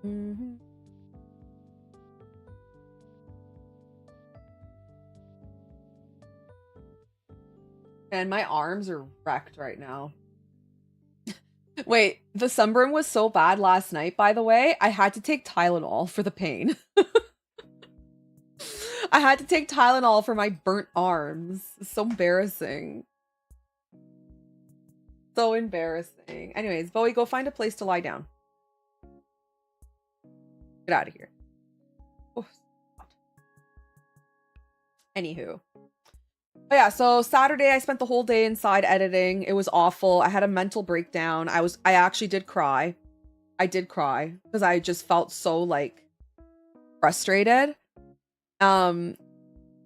Mhm. And my arms are wrecked right now. Wait, the sunburn was so bad last night, by the way, I had to take Tylenol for the pain. I had to take Tylenol for my burnt arms. It's so embarrassing. So embarrassing. Anyways, Bowie, go find a place to lie down. Get out of here. Oh, anywho. But yeah, so Saturday I spent the whole day inside editing. It was awful. I had a mental breakdown. I actually did cry. I did cry because I just felt so like frustrated. And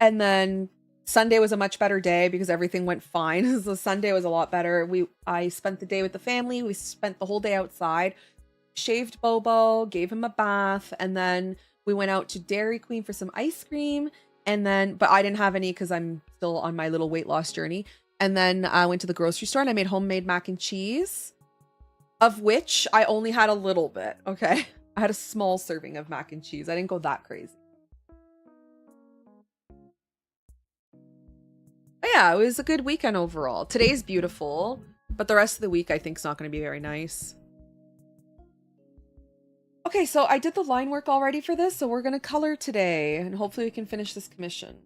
then Sunday was a much better day because everything went fine. So Sunday was a lot better. I spent the day with the family. We spent the whole day outside. Shaved Bobo, gave him a bath, and then we went out to Dairy Queen for some ice cream. And then, but I didn't have any because I'm still on my little weight loss journey. And then I went to the grocery store and I made homemade mac and cheese, of which I only had a little bit. Okay. I had a small serving of mac and cheese. I didn't go that crazy. But yeah, it was a good weekend overall. Today's beautiful, but the rest of the week I think is not going to be very nice. Okay, so I did the line work already for this, so we're going to color today, and hopefully we can finish this commission.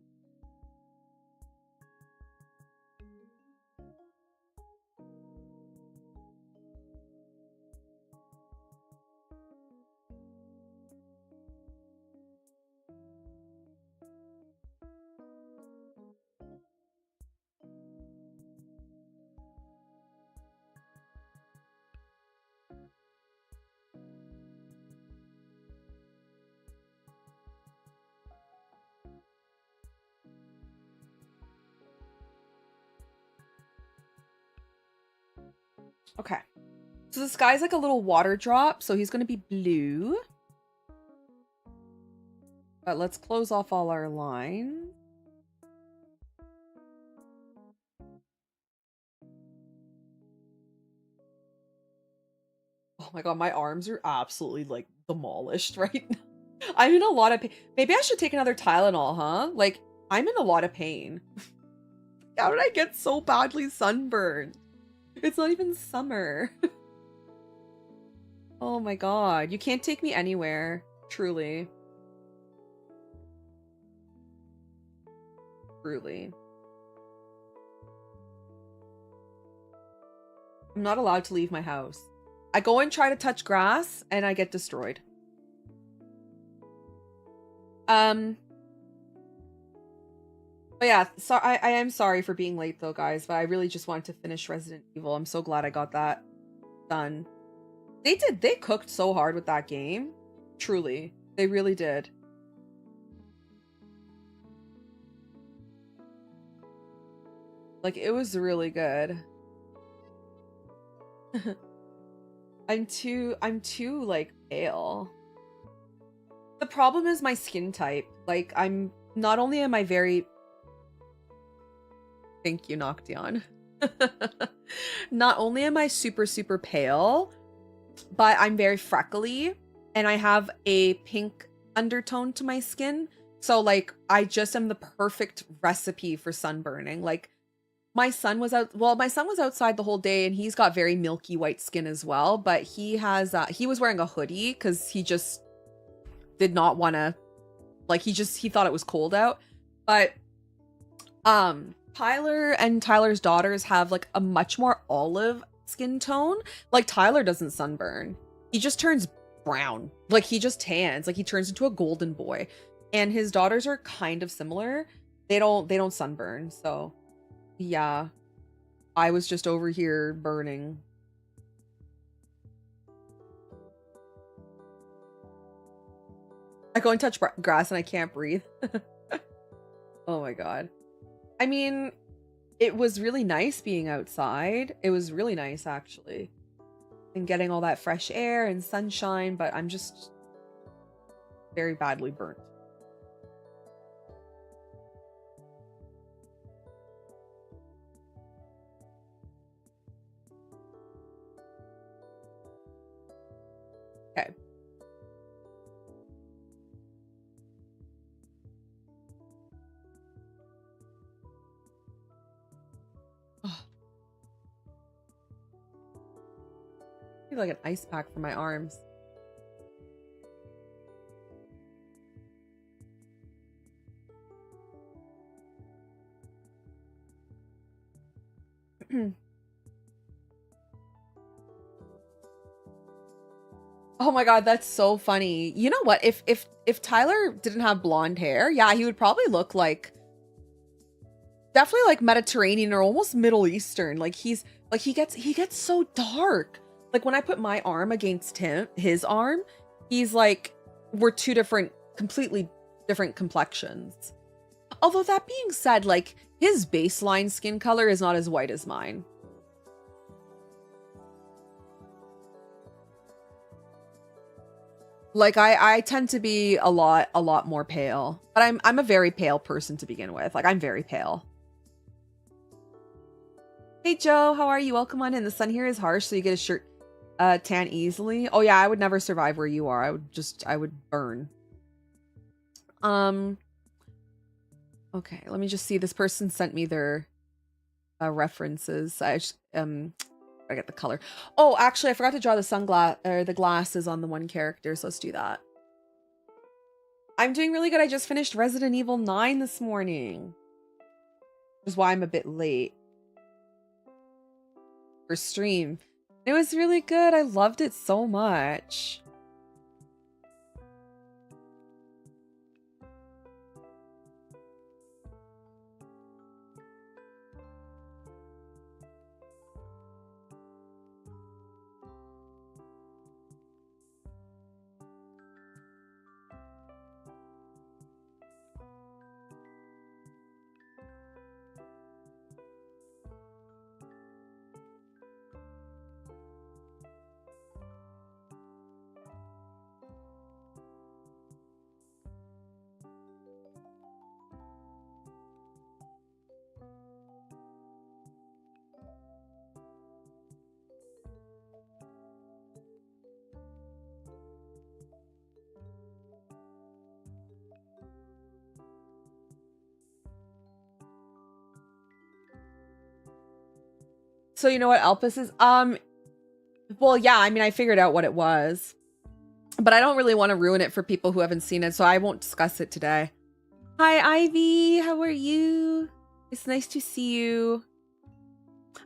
Okay. So this guy's like a little water drop, so he's going to be blue. But let's close off all our lines. Oh my god, my arms are absolutely like demolished right now. I'm in a lot of pain. Maybe I should take another Tylenol, huh? Like, I'm in a lot of pain. How did I get so badly sunburned? It's not even summer. Oh my god. You can't take me anywhere. Truly. Truly. I'm not allowed to leave my house. I go and try to touch grass and I get destroyed. But yeah, so I am sorry for being late though, guys, but I really just wanted to finish Resident Evil. I'm so glad I got that done. They cooked so hard with that game. Truly. They really did. Like, it was really good. I'm too like pale. The problem is my skin type. Like, I'm not only am I very Thank you, Noctian. Not only am I super pale, but I'm very freckly and I have a pink undertone to my skin. So like I just am the perfect recipe for sunburning. Like my son was outside the whole day and he's got very milky white skin as well, but he was wearing a hoodie cuz he just did not want to, like, he thought it was cold out. But Tyler and Tyler's daughters have like a much more olive skin tone. Like Tyler doesn't sunburn. He just turns brown. Like he just tans. Like he turns into a golden boy. And his daughters are kind of similar. They don't sunburn. So yeah. I was just over here burning. I go and touch grass and I can't breathe. Oh my god. I mean, it was really nice being outside. It was really nice, actually. And getting all that fresh air and sunshine, but I'm just very badly burnt. Okay. Need like an ice pack for my arms. Oh my god, that's so funny. You know what? If Tyler didn't have blonde hair, yeah, he would probably look like definitely like Mediterranean or almost Middle Eastern. Like he gets so dark. Like when I put my arm against his arm, he's like we're two completely different complexions. Although that being said, like his baseline skin color is not as white as mine. Like I tend to be a lot more pale, but I'm a very pale person to begin with. Like I'm very pale. Hey Joe, how are you? Welcome on in. The sun here is harsh, so you get a shirt tan easily. Oh yeah, I would never survive where you are. I would burn. Okay, let me just see. This person sent me their references. I get the color. Oh, actually, I forgot to draw the sunglass or the glasses on the one character, so let's do that. I'm doing really good. I just finished Resident Evil 9 this morning. Which is why I'm a bit late for stream. It was really good. I loved it so much. So you know what Elpis is? Well, yeah, I mean, I figured out what it was. But I don't really want to ruin it for people who haven't seen it, so I won't discuss it today. Hi, Ivy. How are you? It's nice to see you.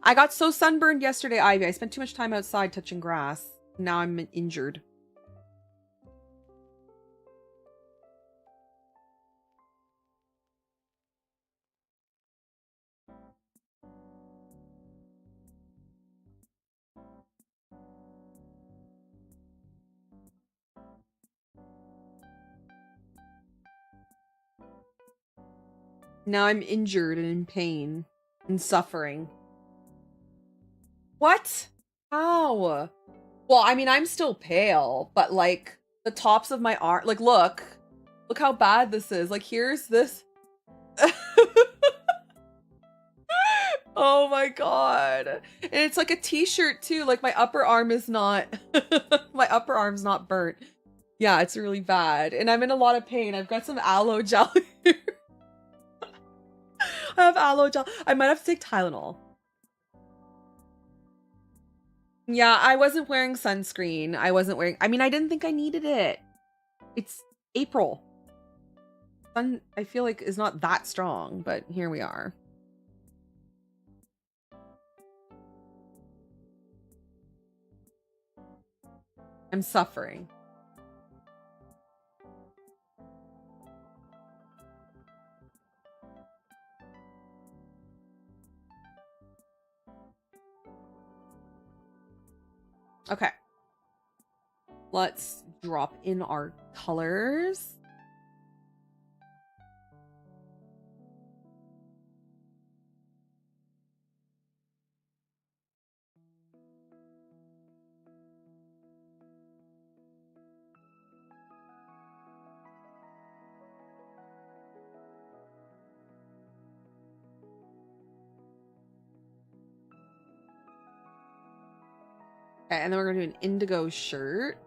I got so sunburned yesterday, Ivy. I spent too much time outside touching grass. Now I'm injured. Now I'm injured and in pain and suffering. What? How? Well, I mean, I'm still pale, but like the tops of my arm, like look how bad this is. Like here's this. Oh my god. And it's like a t-shirt too. Like my upper arm is not my upper arm's not burnt. Yeah, it's really bad. And I'm in a lot of pain. I've got some aloe gel here. I have aloe gel. I might have to take Tylenol. Yeah, I wasn't wearing sunscreen. I mean, I didn't think I needed it. It's April. Sun, I feel like, is not that strong, but here we are. I'm suffering. Okay. Let's drop in our colors. Okay, and then we're gonna do an indigo shirt.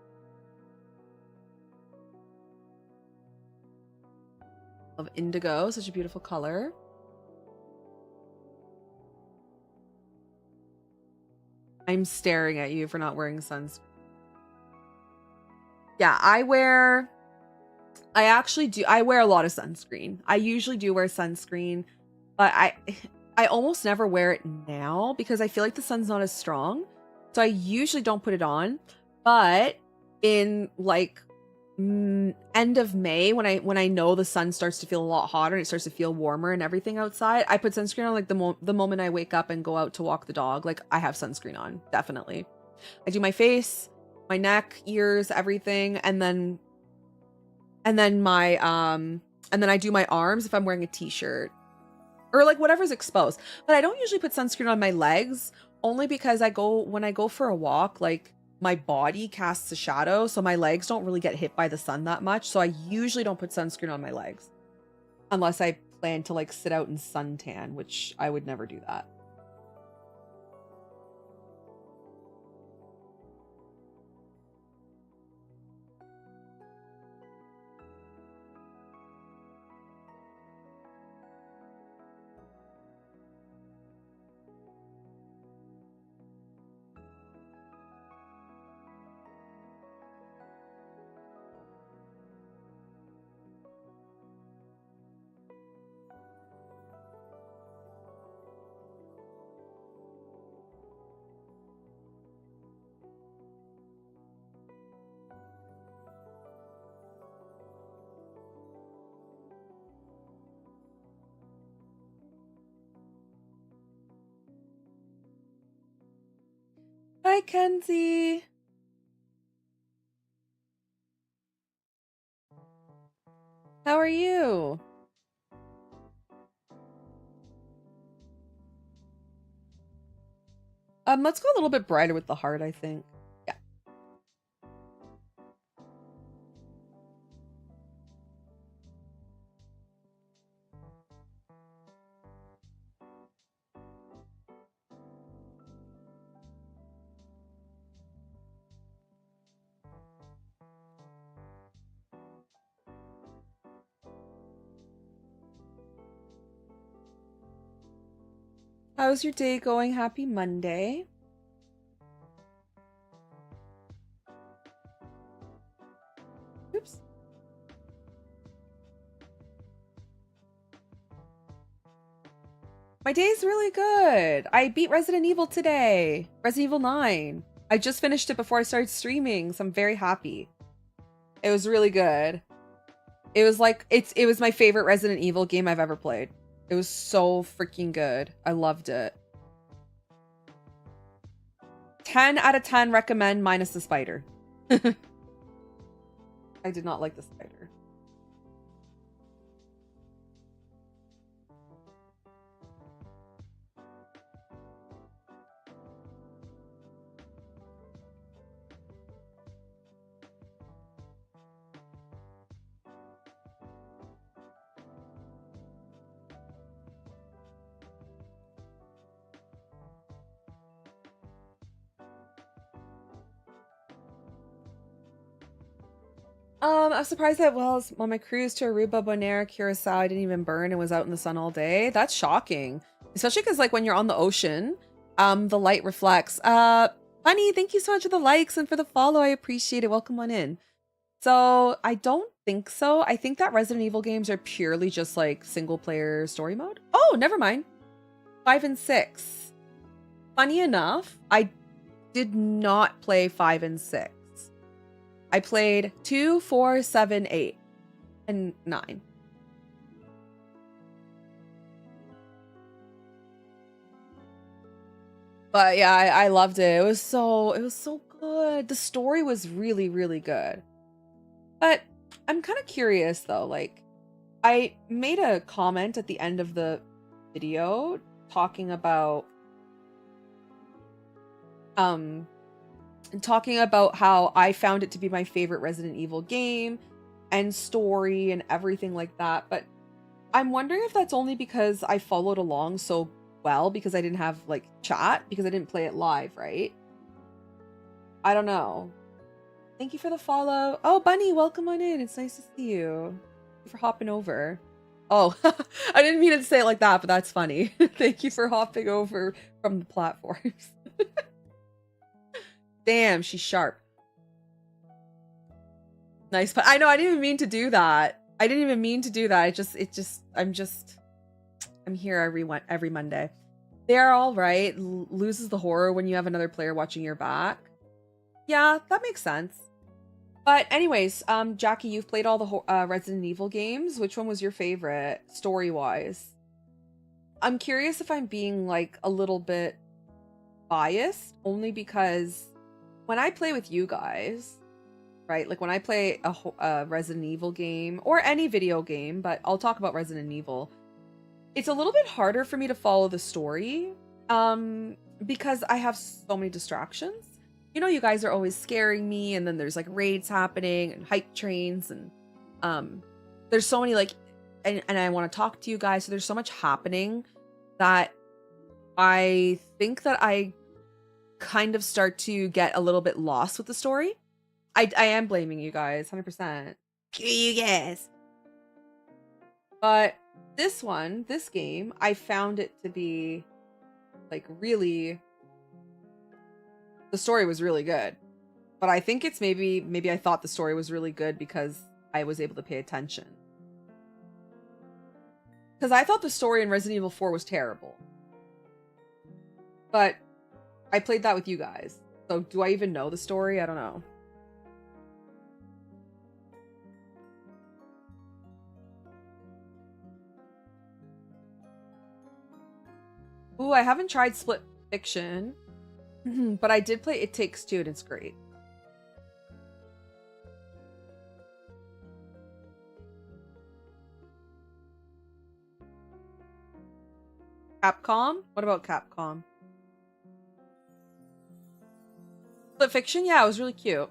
Of indigo, such a beautiful color. I'm staring at you for not wearing sunscreen. Yeah, I wear a lot of sunscreen. I usually do wear sunscreen, but I almost never wear it now because I feel like the sun's not as strong. So I usually don't put it on. But in like end of May, when I know the sun starts to feel a lot hotter and it starts to feel warmer and everything outside, I put sunscreen on like the moment I wake up and go out to walk the dog. Like I have sunscreen on, definitely. I do my face, my neck, ears, everything, and then my and then I do my arms if I'm wearing a t-shirt or like whatever's exposed. But I don't usually put sunscreen on my legs only because when I go for a walk, like my body casts a shadow, so my legs don't really get hit by the sun that much. So I usually don't put sunscreen on my legs unless I plan to like sit out and suntan, which I would never do that. Hi, Kenzie. How are you? Let's go a little bit brighter with the heart, I think. Yeah. How's your day going? Happy Monday. Oops. My day's really good. I beat Resident Evil today. Resident Evil 9. I just finished it before I started streaming, so I'm very happy. It was really good. It was like it was my favorite Resident Evil game I've ever played. It was so freaking good. I loved it. 10 out of 10 recommend minus the spider. I did not like the spider. I'm surprised that on my cruise to Aruba, Bonaire, Curacao, I didn't even burn and was out in the sun all day. That's shocking. Especially because like when you're on the ocean, the light reflects. Bunny, thank you so much for the likes and for the follow. I appreciate it. Welcome on in. So I don't think so. I think that Resident Evil games are purely just like single player story mode. Oh, never mind. 5 and 6. Funny enough, I did not play 5 and 6. I played 2, 4, 7, 8, and 9. But yeah, I loved it. It was so good. The story was really, really good. But I'm kind of curious though, like I made a comment at the end of the video talking about how I found it to be my favorite Resident Evil game and story and everything like that. But I'm wondering if that's only because I followed along so well because I didn't have like chat because I didn't play it live, right? I don't know. Thank you for the follow. Oh, Bunny, welcome on in. It's nice to see you. Thank you for hopping over. Oh, I didn't mean to say it like that, but that's funny. Thank you for hopping over from the platforms. Damn, she's sharp. Nice, but I know I didn't even mean to do that. I didn't even mean to do that. I'm here every Monday. They're all right. Loses the horror when you have another player watching your back. Yeah, that makes sense. But anyways, Jackie, you've played all the Resident Evil games. Which one was your favorite, story-wise? I'm curious if I'm being, like, a little bit biased, only because when I play with you guys, right? Like, when I play a Resident Evil game, or any video game, but I'll talk about Resident Evil, it's a little bit harder for me to follow the story, because I have so many distractions. You know, you guys are always scaring me, and then there's like raids happening and hype trains, and there's so many like, and I want to talk to you guys, so there's so much happening that I think that I kind of start to get a little bit lost with the story. I am blaming you guys, 100%. You guys. But this game, I found it to be like really, the story was really good. But I think it's maybe I thought the story was really good because I was able to pay attention. Because I thought the story in Resident Evil 4 was terrible. But I played that with you guys. So do I even know the story? I don't know. Ooh, I haven't tried Split Fiction. But I did play It Takes Two, and it's great. Capcom? What about Capcom? Split Fiction? Yeah, it was really cute.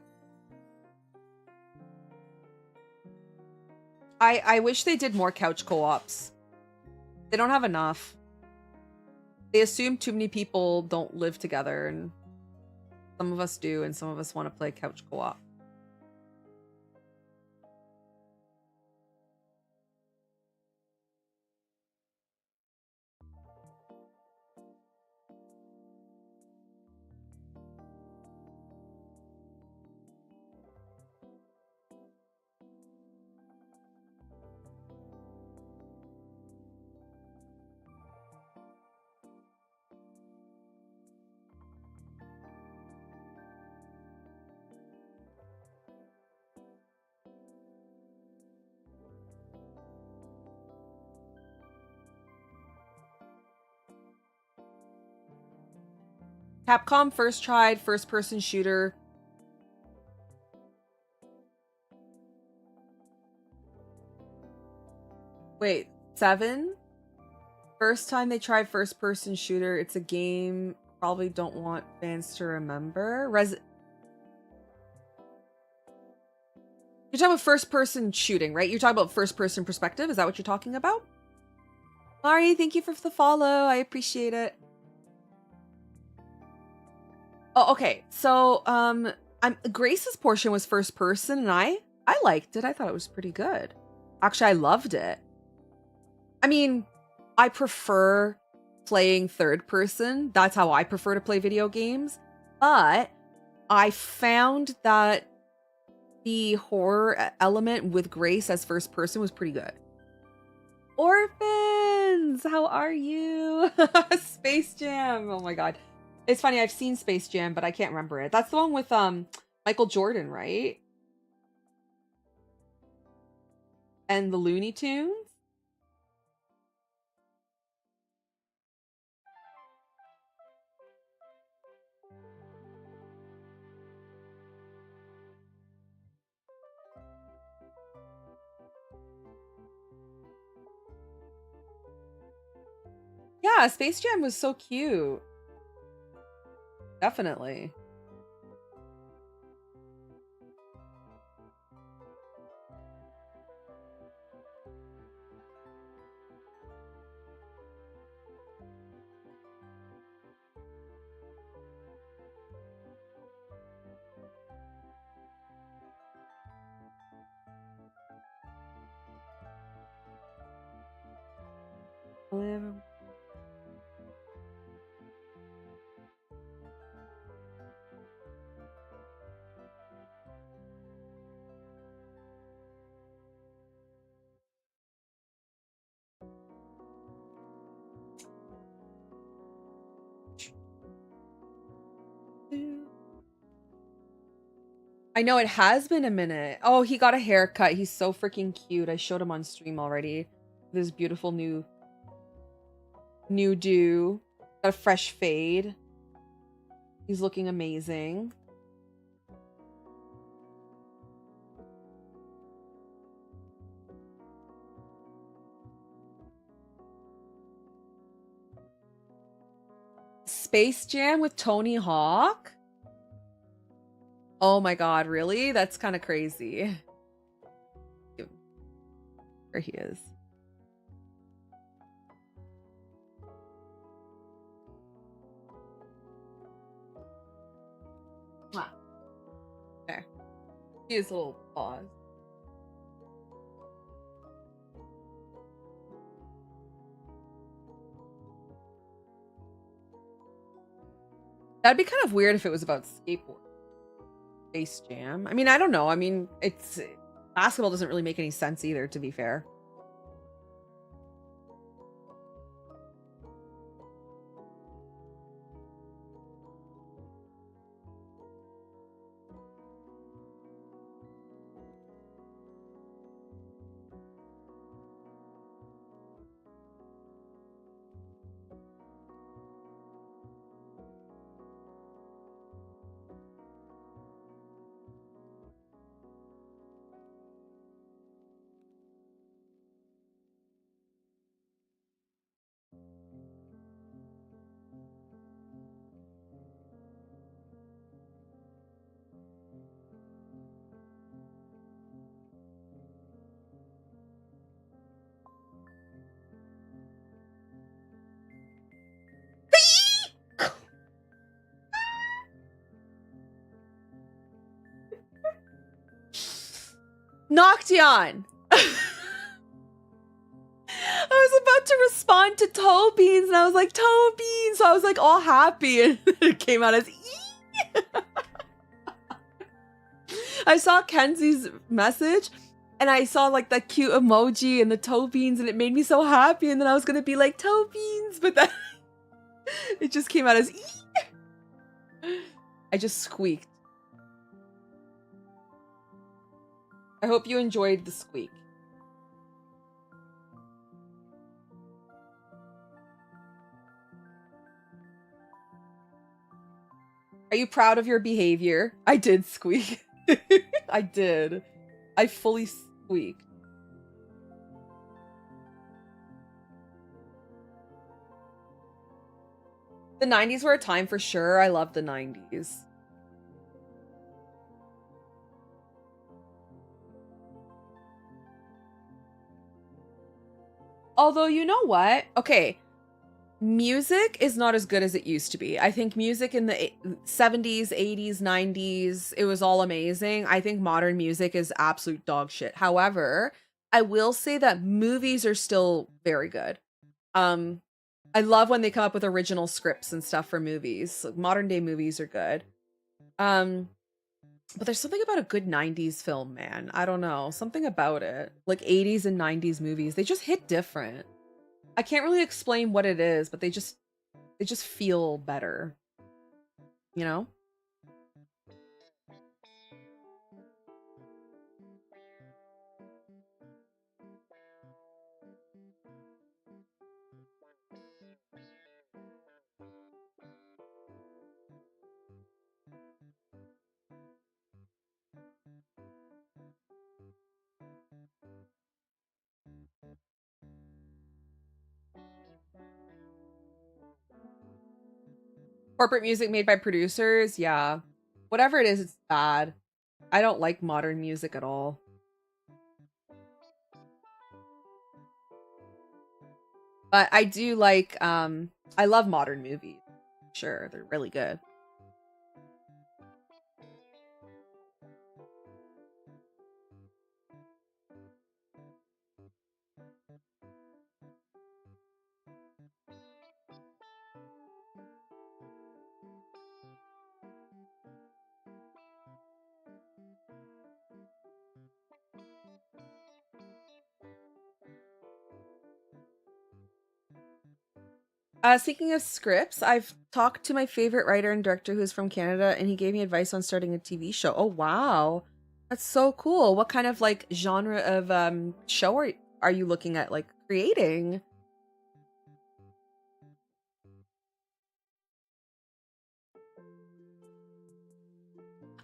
I wish they did more couch co-ops. They don't have enough. They assume too many people don't live together, and some of us do, and some of us want to play couch co-op. Capcom first tried first-person shooter. Wait, 7? First time they tried first-person shooter. It's a game probably don't want fans to remember. You're talking about first-person shooting, right? You're talking about first-person perspective. Is that what you're talking about? Mari, thank you for the follow. I appreciate it. Oh, okay. So, Grace's portion was first person, and I liked it. I thought it was pretty good. Actually, I loved it. I mean, I prefer playing third person. That's how I prefer to play video games. But I found that the horror element with Grace as first person was pretty good. Orphans, how are you? Space Jam. Oh my god. It's funny, I've seen Space Jam, but I can't remember it. That's the one with Michael Jordan, right? And the Looney Tunes? Yeah, Space Jam was so cute. Definitely. I know it has been a minute. Oh, he got a haircut. He's so freaking cute. I showed him on stream already. This beautiful new do. Got a fresh fade. He's looking amazing. Space Jam with Tony Hawk? Oh my god, really? That's kind of crazy. There he is. There. See his little paws. That'd be kind of weird if it was about skateboard. Space Jam. I mean, I don't know. I mean, it's basketball doesn't really make any sense either, to be fair. Noction! I was about to respond to toe beans and I was like, toe beans! So I was like all happy and it came out as I saw Kenzie's message and I saw like the cute emoji and the toe beans and it made me so happy and then I was gonna be like toe beans, but then it just came out as I just squeaked. I hope you enjoyed the squeak. Are you proud of your behavior? I did squeak. I did. I fully squeaked. The 90s were a time for sure. I love the 90s. Although, you know what? Okay, music is not as good as it used to be. I think music in the 70s, 80s, 90s, it was all amazing. I think modern music is absolute dog shit. However, I will say that movies are still very good. I love when they come up with original scripts and stuff for movies. Modern day movies are good. Um, but there's something about a good 90s film, man. I don't know. Something about it. Like 80s and 90s movies, they just hit different. I can't really explain what it is, but they just feel better. You know? Corporate music made by producers, yeah. Whatever it is, it's bad. I don't like modern music at all. But I do like I love modern movies. Sure, they're really good. Speaking of scripts, I've talked to my favorite writer and director who's from Canada, and he gave me advice on starting a TV show. Oh wow, that's so cool. What kind of like genre of show are you looking at like creating?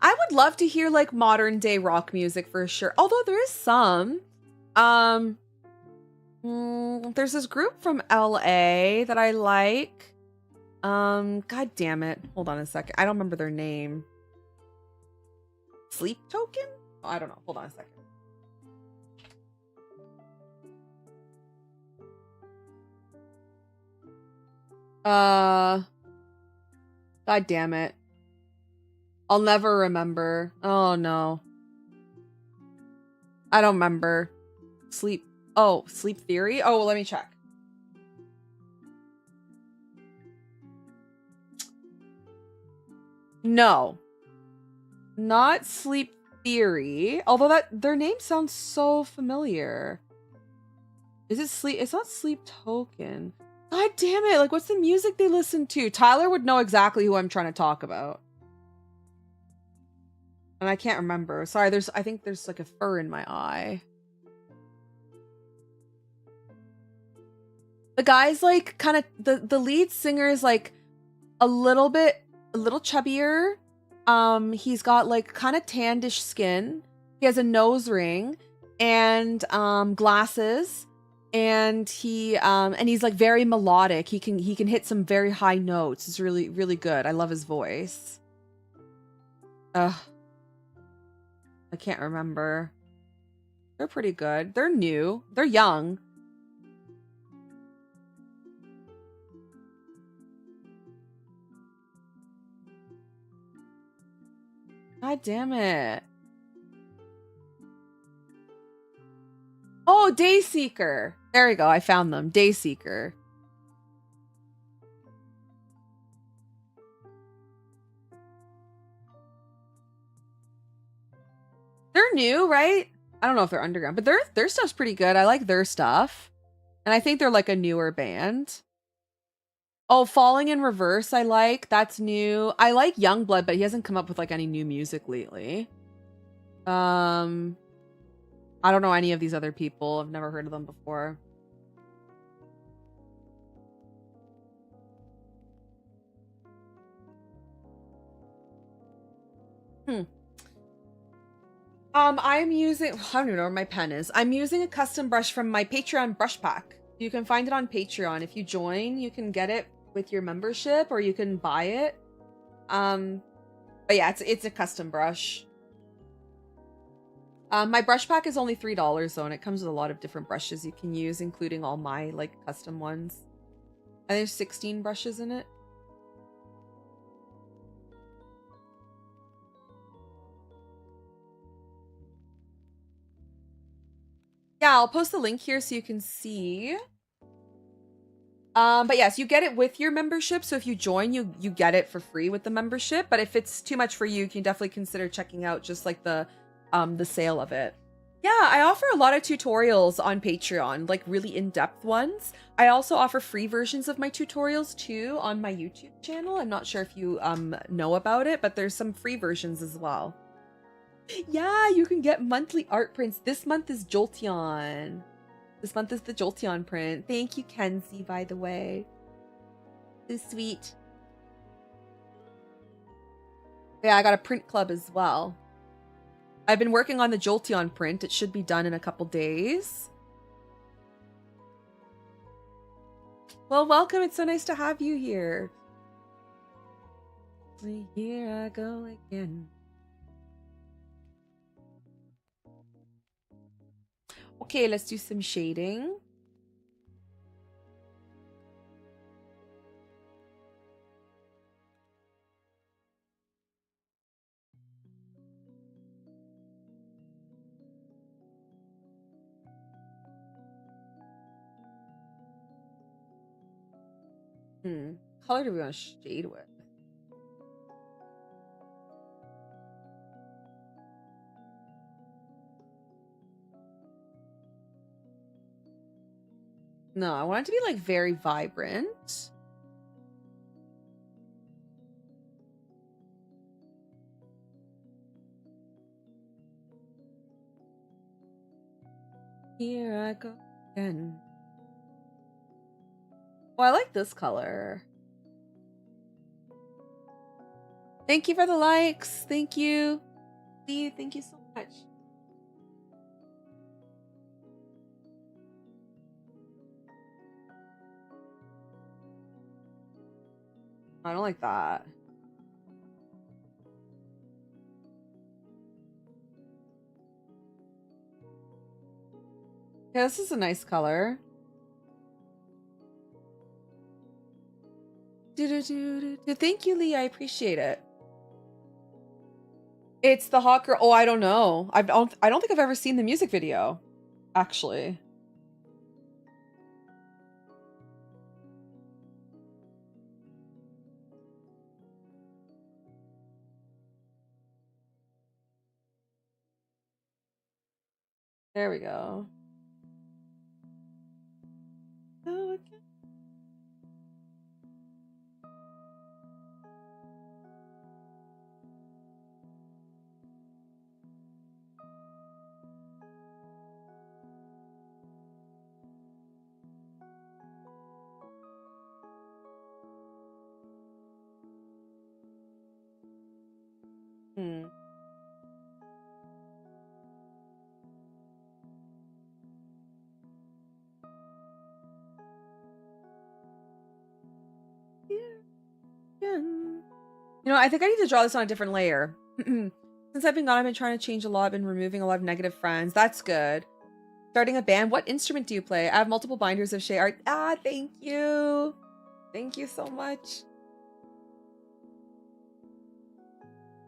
I would love to hear like modern day rock music for sure. Although there is some. Um, there's this group from LA that I like. God damn it. Hold on a second. I don't remember their name. Sleep Token? Oh, I don't know. Hold on a second. God damn it. I'll never remember. Oh no. I don't remember. Sleep. Oh, Sleep Theory? Oh, let me check. No. Not Sleep Theory. Although that their name sounds so familiar. Is it Sleep? It's not Sleep Token. God damn it. Like, what's the music they listen to? Tyler would know exactly who I'm trying to talk about. And I can't remember. Sorry, I think there's like a fur in my eye. The guy's like kind of the lead singer is like a little chubbier. He's got like kind of tannish skin. He has a nose ring and glasses, and he's like very melodic. He can hit some very high notes. It's really really good. I love his voice. Ugh. I can't remember. They're pretty good. They're new. They're young. God damn it. Oh, Dayseeker. There we go. I found them. Dayseeker. They're new, right? I don't know if they're underground, but their stuff's pretty good. I like their stuff. And I think they're like a newer band. Oh, Falling in Reverse, I like. That's new. I like Youngblood, but he hasn't come up with like any new music lately. I don't know any of these other people. I've never heard of them before. I'm using, I don't even know where my pen is. I'm using a custom brush from my Patreon brush pack. You can find it on Patreon. If you join, you can get it with your membership or you can buy it. But yeah, it's a custom brush. My brush pack is only $3 though, and it comes with a lot of different brushes you can use, including all my like custom ones. And there's 16 brushes in it. Yeah, I'll post the link here so you can see. But yes, you get it with your membership. So if you join, you get it for free with the membership. But if it's too much for you, you can definitely consider checking out just like the sale of it. Yeah, I offer a lot of tutorials on Patreon, like really in-depth ones. I also offer free versions of my tutorials too on my YouTube channel. I'm not sure if you know about it, but there's some free versions as well. Yeah, you can get monthly art prints. This month is Jolteon. This month is the Jolteon print. Thank you, Kenzie, by the way. So sweet. Yeah, I got a print club as well. I've been working on the Jolteon print. It should be done in a couple days. Well, welcome. It's so nice to have you here. Here I go again. Okay, let's do some shading. Color do we want to shade with? No, I want it to be like very vibrant. Here I go again. Oh, I like this color. Thank you for the likes. Thank you. Lee, thank you so much. I don't like that. Yeah, this is a nice color. Thank you, Lee. I appreciate it. It's the hot girl. Oh, I don't know. I don't think I've ever seen the music video, actually. There we go. Oh, okay. Hmm. Yeah. You know, I think I need to draw this on a different layer. Since I've been gone, I've been trying to change a lot. I've been removing a lot of negative friends. That's good. Starting a band. What instrument do you play? I have multiple binders of Shay art. Ah, thank you. Thank you so much.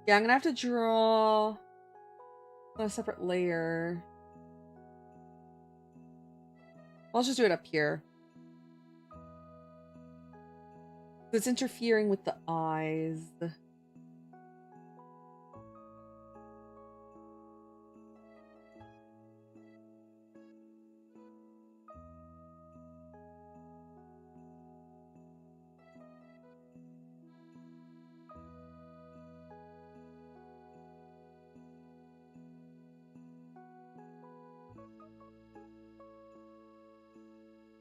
Yeah, I'm gonna have to draw on a separate layer. I'll just do it up here. It's interfering with the eyes.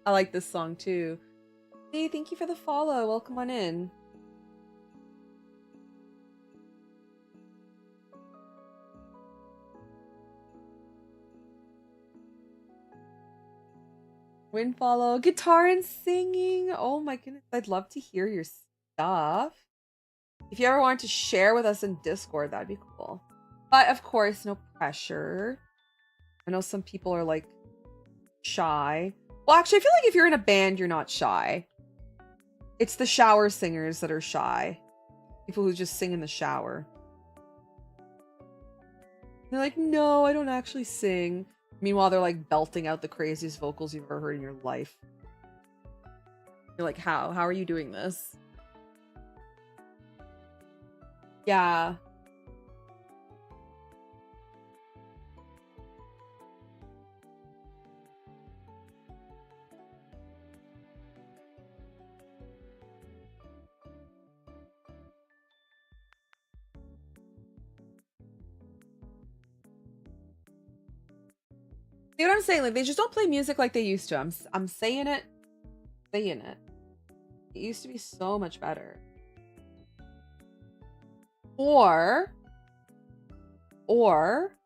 I like this song too. Hey, thank you for the follow. Welcome on in. Wind follow, guitar and singing. Oh my goodness, I'd love to hear your stuff. If you ever wanted to share with us in Discord, that'd be cool. But of course, no pressure. I know some people are like shy. Well, actually, I feel like if you're in a band, you're not shy. It's the shower singers that are shy. People who just sing in the shower. They're like, no, I don't actually sing. Meanwhile, they're like belting out the craziest vocals you've ever heard in your life. You're like, how? How are you doing this? Yeah. See what I'm saying? Like, they just don't play music like they used to. I'm saying it. Saying it. It used to be so much better. Or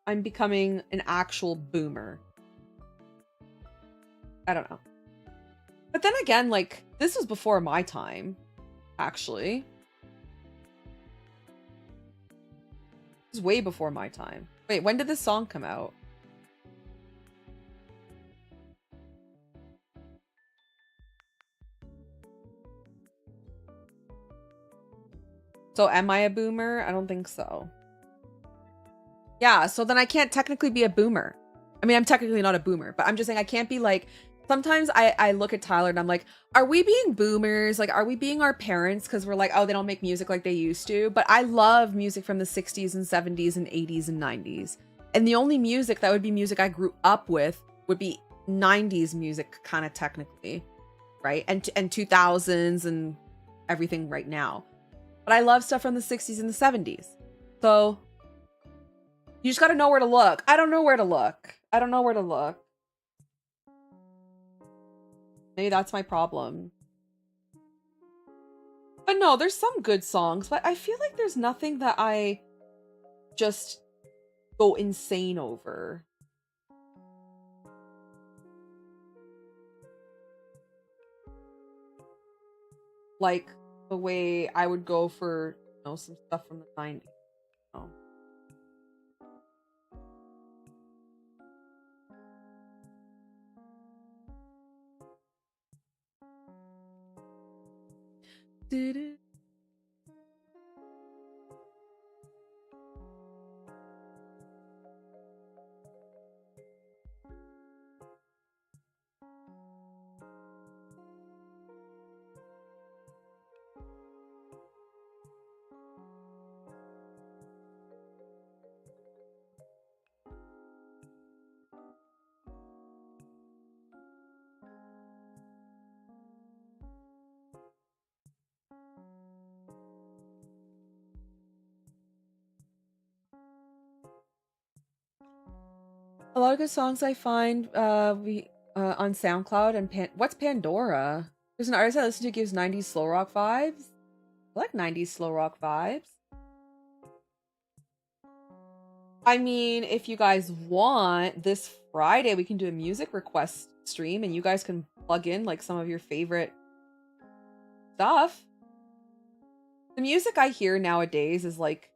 I'm becoming an actual boomer. I don't know. But then again, like, this was before my time, actually. This was way before my time. Wait, when did this song come out? So am I a boomer? I don't think so. Yeah, so then I can't technically be a boomer. I mean, I'm technically not a boomer, but I'm just saying I can't be like, sometimes I look at Tyler and I'm like, are we being boomers? Like, are we being our parents? Because we're like, oh, they don't make music like they used to. But I love music from the 60s and 70s and 80s and 90s. And the only music that would be music I grew up with would be 90s music, kind of technically, right? And 2000s and everything right now. But I love stuff from the 60s and the 70s. So you just got to know where to look. I don't know where to look. I don't know where to look. Maybe that's my problem. But no, there's some good songs, but I feel like there's nothing that I just go insane over. Like the way I would go for, you know, some stuff from the 90s. Oh. Did a lot of good songs I find we on SoundCloud and what's Pandora? There's an artist I listen to gives 90s slow rock vibes. I like 90s slow rock vibes. I mean, if you guys want, this Friday we can do a music request stream and you guys can plug in like some of your favorite stuff. The music I hear nowadays is like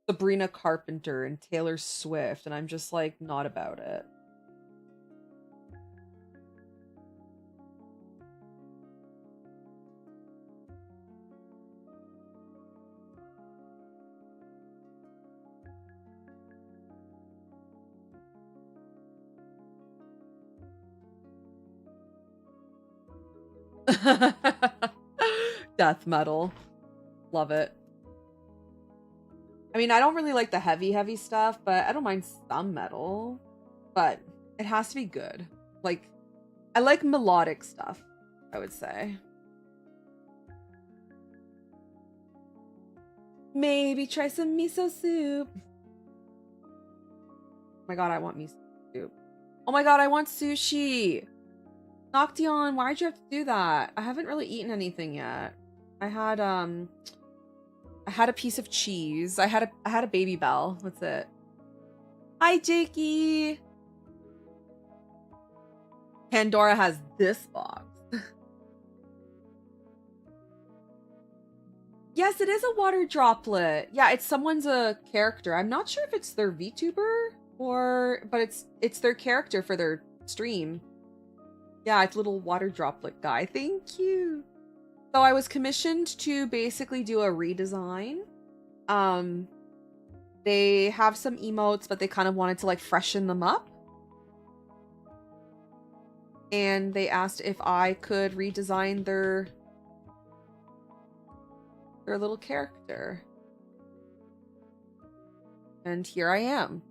Sabrina Carpenter and Taylor Swift, and I'm just like not about it. Death metal. Love it. I mean, I don't really like the heavy stuff, but I don't mind some metal. But it has to be good. Like, I like melodic stuff, I would say. Maybe try some miso soup. Oh my god, I want miso soup. Oh my god, I want sushi. Noction, why'd you have to do that? I haven't really eaten anything yet. I had a piece of cheese. I had a baby bell. That's it. Hi, Jakey. Pandora has this box. Yes, it is a water droplet. Yeah, it's someone's character. I'm not sure if it's their VTuber but it's their character for their stream. Yeah, it's a little water droplet guy. Thank you. So I was commissioned to basically do a redesign. They have some emotes, but they kind of wanted to like freshen them up. And they asked if I could redesign their little character. And here I am.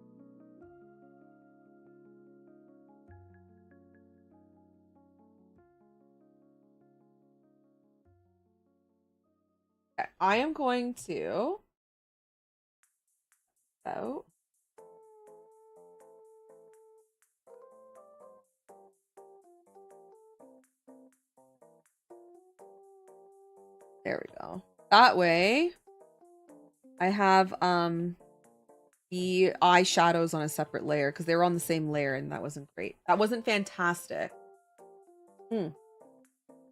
Okay, I am going to there we go. That way I have the eyeshadows on a separate layer because they were on the same layer and that wasn't great. That wasn't fantastic.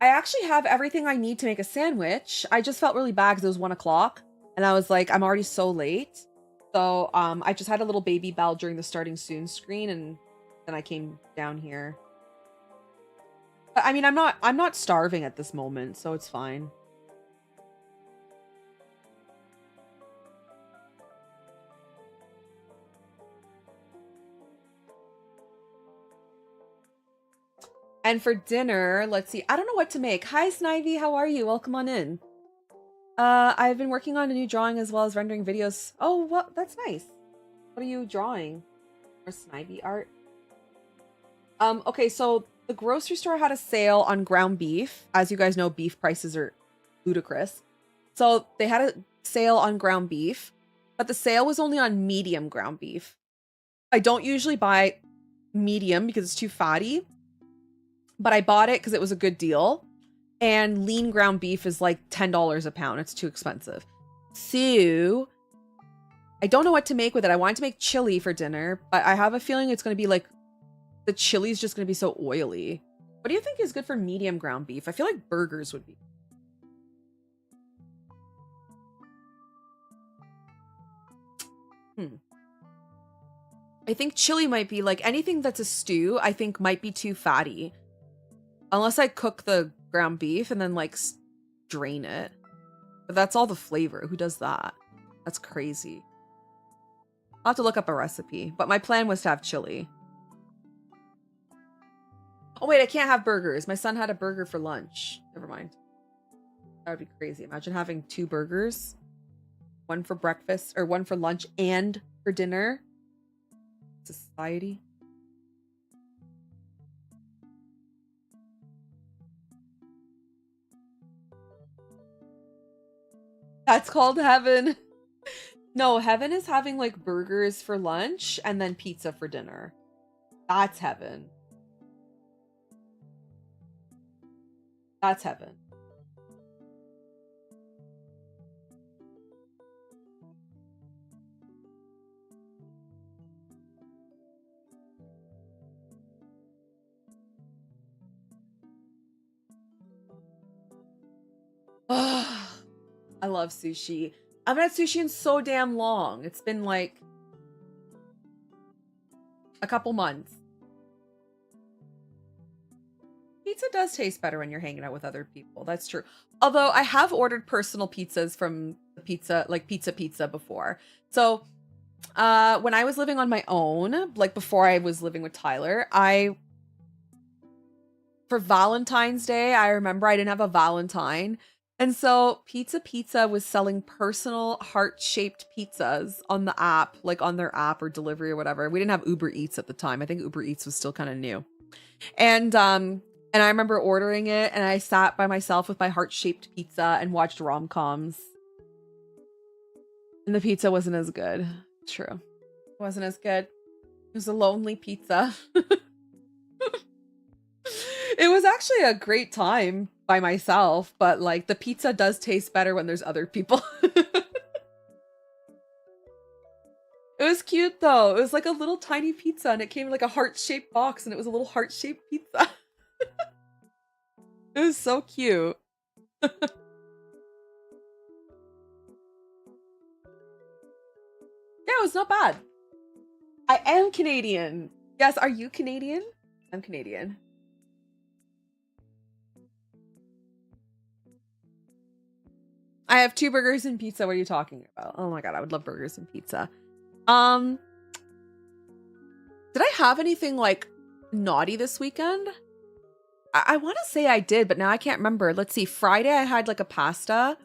I actually have everything I need to make a sandwich. I just felt really bad because it was 1 o'clock and I was like, I'm already so late. So I just had a little baby bell during the starting soon screen and then I came down here. But I mean, I'm not starving at this moment, so it's fine. And for dinner, let's see. I don't know what to make. Hi, Snivy. How are you? Welcome on in. I've been working on a new drawing as well as rendering videos. Oh, well, that's nice. What are you drawing? Or Snivy art? Okay, so the grocery store had a sale on ground beef. As you guys know, beef prices are ludicrous. So they had a sale on ground beef, but the sale was only on medium ground beef. I don't usually buy medium because it's too fatty. but I bought it because it was a good deal. And lean ground beef is like $10 a pound. It's too expensive. So I don't know what to make with it. I wanted to make chili for dinner, but I have a feeling it's going to be like the chili's just going to be so oily. What do you think is good for medium ground beef? I feel like burgers would be. I think chili might be like anything that's a stew, I think might be too fatty. Unless I cook the ground beef and then like drain it. But that's all the flavor. Who does that? That's crazy. I'll have to look up a recipe. But my plan was to have chili. Oh wait, I can't have burgers. My son had a burger for lunch. Never mind. That would be crazy. Imagine having 2 burgers. One for breakfast or one for lunch and for dinner. Society. That's called heaven. No, heaven is having like burgers for lunch and then pizza for dinner. That's heaven. That's heaven. Oh, I love sushi. I haven't had sushi in so damn long. It's been like a couple months. Pizza does taste better when you're hanging out with other people. That's true. Although I have ordered personal pizzas from the pizza, like Pizza before. So when I was living on my own, like before I was living with Tyler, for Valentine's Day, I remember I didn't have a Valentine. And so Pizza was selling personal heart-shaped pizzas on the app, like on their app or delivery or whatever. We didn't have Uber Eats at the time. I think Uber Eats was still kind of new. And I remember ordering it and I sat by myself with my heart-shaped pizza and watched rom-coms. And the pizza wasn't as good. True. It wasn't as good. It was a lonely pizza. It was actually a great time by myself, but like the pizza does taste better when there's other people. It was cute though. It was like a little tiny pizza and it came in like a heart-shaped box and it was a little heart-shaped pizza. It was so cute. Yeah, it was not bad. I am Canadian. Yes, are you Canadian? I'm Canadian. I have 2 burgers and pizza. What are you talking about? Oh my god, I would love burgers and pizza. Did I have anything like naughty this weekend? I want to say I did, but now I can't remember. Let's see. Friday I had like a pasta.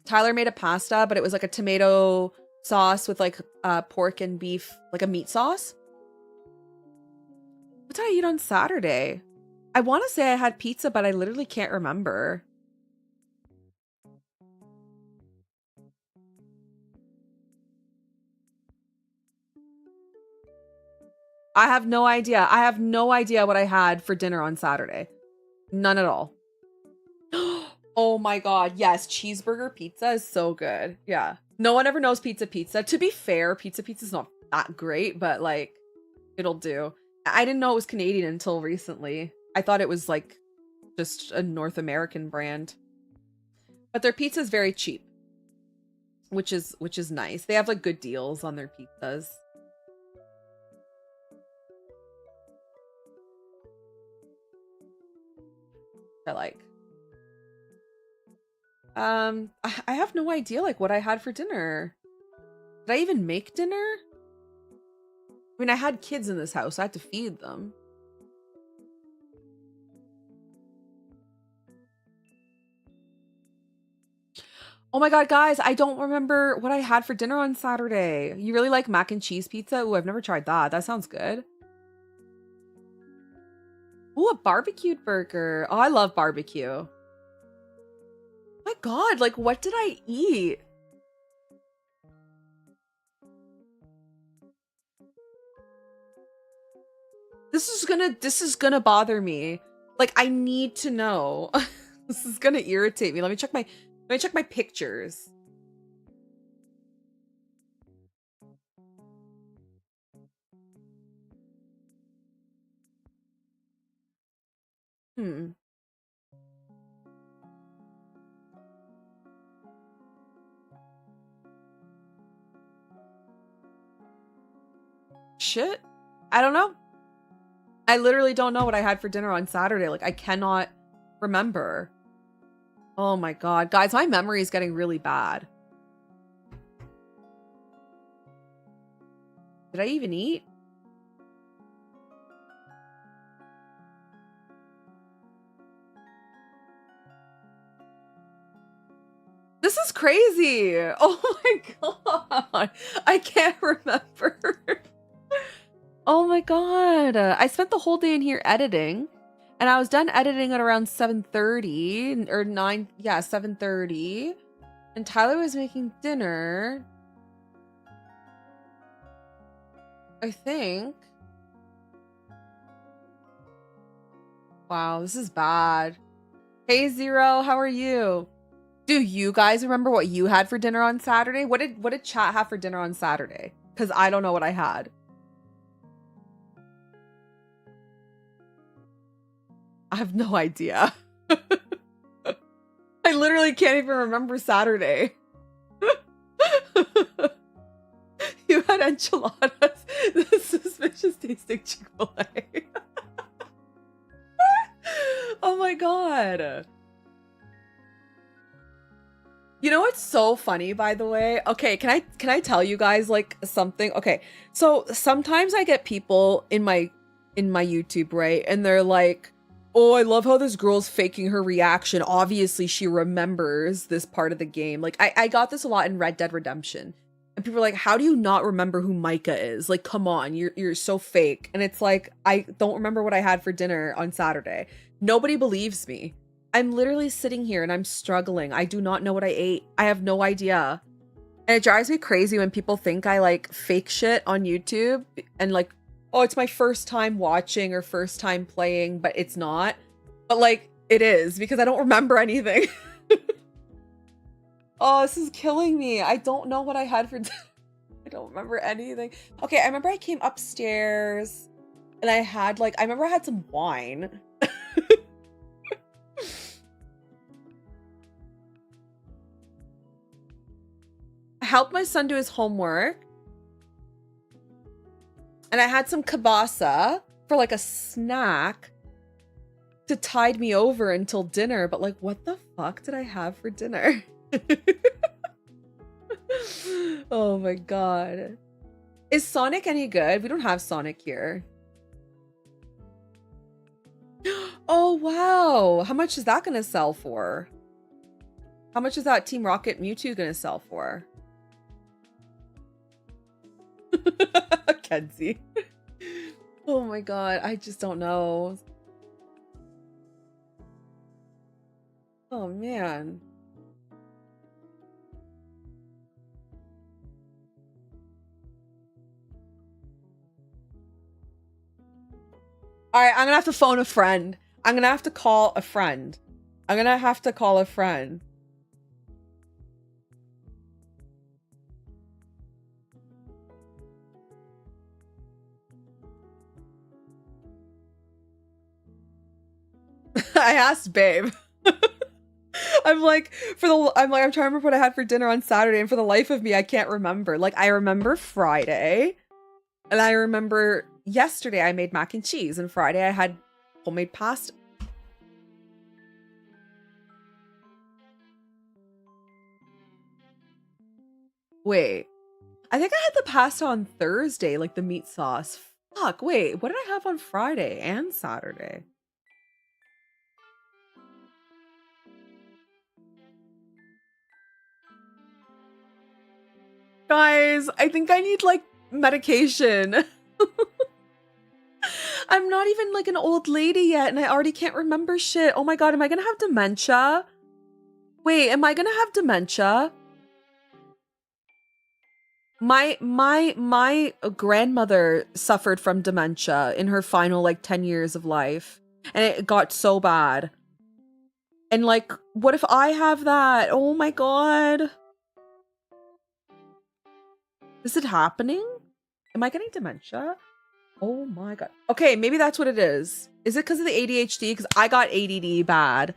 Tyler made a pasta, but it was like a tomato sauce with like pork and beef, like a meat sauce. What did I eat on Saturday? I want to say I had pizza, but I literally can't remember. I have no idea. I have no idea what I had for dinner on Saturday. None at all. Oh my god, yes, cheeseburger pizza is so good. Yeah. No one ever knows pizza. To be fair, pizza's not that great, but like it'll do. I didn't know it was Canadian until recently. I thought it was like just a North American brand. But their pizza is very cheap, which is nice. They have like good deals on their pizzas. I like. I have no idea like what I had for dinner. Did I even make dinner? I mean, I had kids in this house. I had to feed them. Oh my god, guys, I don't remember what I had for dinner on Saturday. You really like mac and cheese pizza? Ooh, I've never tried that. That sounds good. Ooh, a barbecued burger. Oh, I love barbecue. Oh my god, like what did I eat? This this is gonna bother me. Like, I need to know. This is gonna irritate me. Let me check my pictures. Hmm. Shit. I don't know. I literally don't know what I had for dinner on Saturday. Like, I cannot remember. Oh my god. Guys, my memory is getting really bad. Did I even eat? This is crazy. Oh my god. I can't remember. Oh my god. I spent the whole day in here editing. And I was done editing at around 7:30 or 9. Yeah, 7:30. And Tyler was making dinner. I think. Wow, this is bad. Hey Zero, how are you? Do you guys remember what you had for dinner on Saturday? What did chat have for dinner on Saturday? Because I don't know what I had. I have no idea. I literally can't even remember Saturday. You had enchiladas. The suspicious tasting Chick-fil-A. Oh my god. You know what's so funny, by the way? Okay, can I tell you guys like something? Okay, so sometimes I get people in my YouTube, right? And they're like, oh, I love how this girl's faking her reaction. Obviously, she remembers this part of the game. Like, I got this a lot in Red Dead Redemption. And people are like, how do you not remember who Micah is? Like, come on, you're so fake. And it's like, I don't remember what I had for dinner on Saturday. Nobody believes me. I'm literally sitting here and I'm struggling. I do not know what I ate. I have no idea. And it drives me crazy when people think I like fake shit on YouTube and like, oh, it's my first time watching or first time playing, but it's not. But like, it is because I don't remember anything. Oh, this is killing me. I don't know what I had for dinner. I don't remember anything. Okay, I remember I came upstairs and I had like, I remember I had some wine. I helped my son do his homework. And I had some kielbasa for like a snack to tide me over until dinner. But like, what the fuck did I have for dinner? Oh my god. Is Sonic any good? We don't have Sonic here. Oh wow. How much is that gonna sell for? How much is that Team Rocket Mewtwo gonna sell for? Kenzie. Oh my god, I just don't know. Oh man. All right, I'm gonna have to phone a friend. I'm gonna have to call a friend. I'm gonna have to call a friend. I asked Babe. I'm trying to remember what I had for dinner on Saturday, and for the life of me, I can't remember. Like, I remember Friday, and I remember yesterday I made mac and cheese, and Friday I had homemade pasta. Wait, I think I had the pasta on Thursday, like the meat sauce. Fuck, wait, what did I have on Friday and Saturday? Guys, I think I need like medication. I'm not even like an old lady yet and I already can't remember shit. Oh my god, am I gonna have dementia? Wait, am I gonna have dementia? My grandmother suffered from dementia in her final like 10 years of life, and it got so bad. And like, what if I have that? Oh my god. Is it happening? Am I getting dementia? Oh my god. Okay, maybe that's what it is. Is it because of the ADHD? Because I got ADD bad.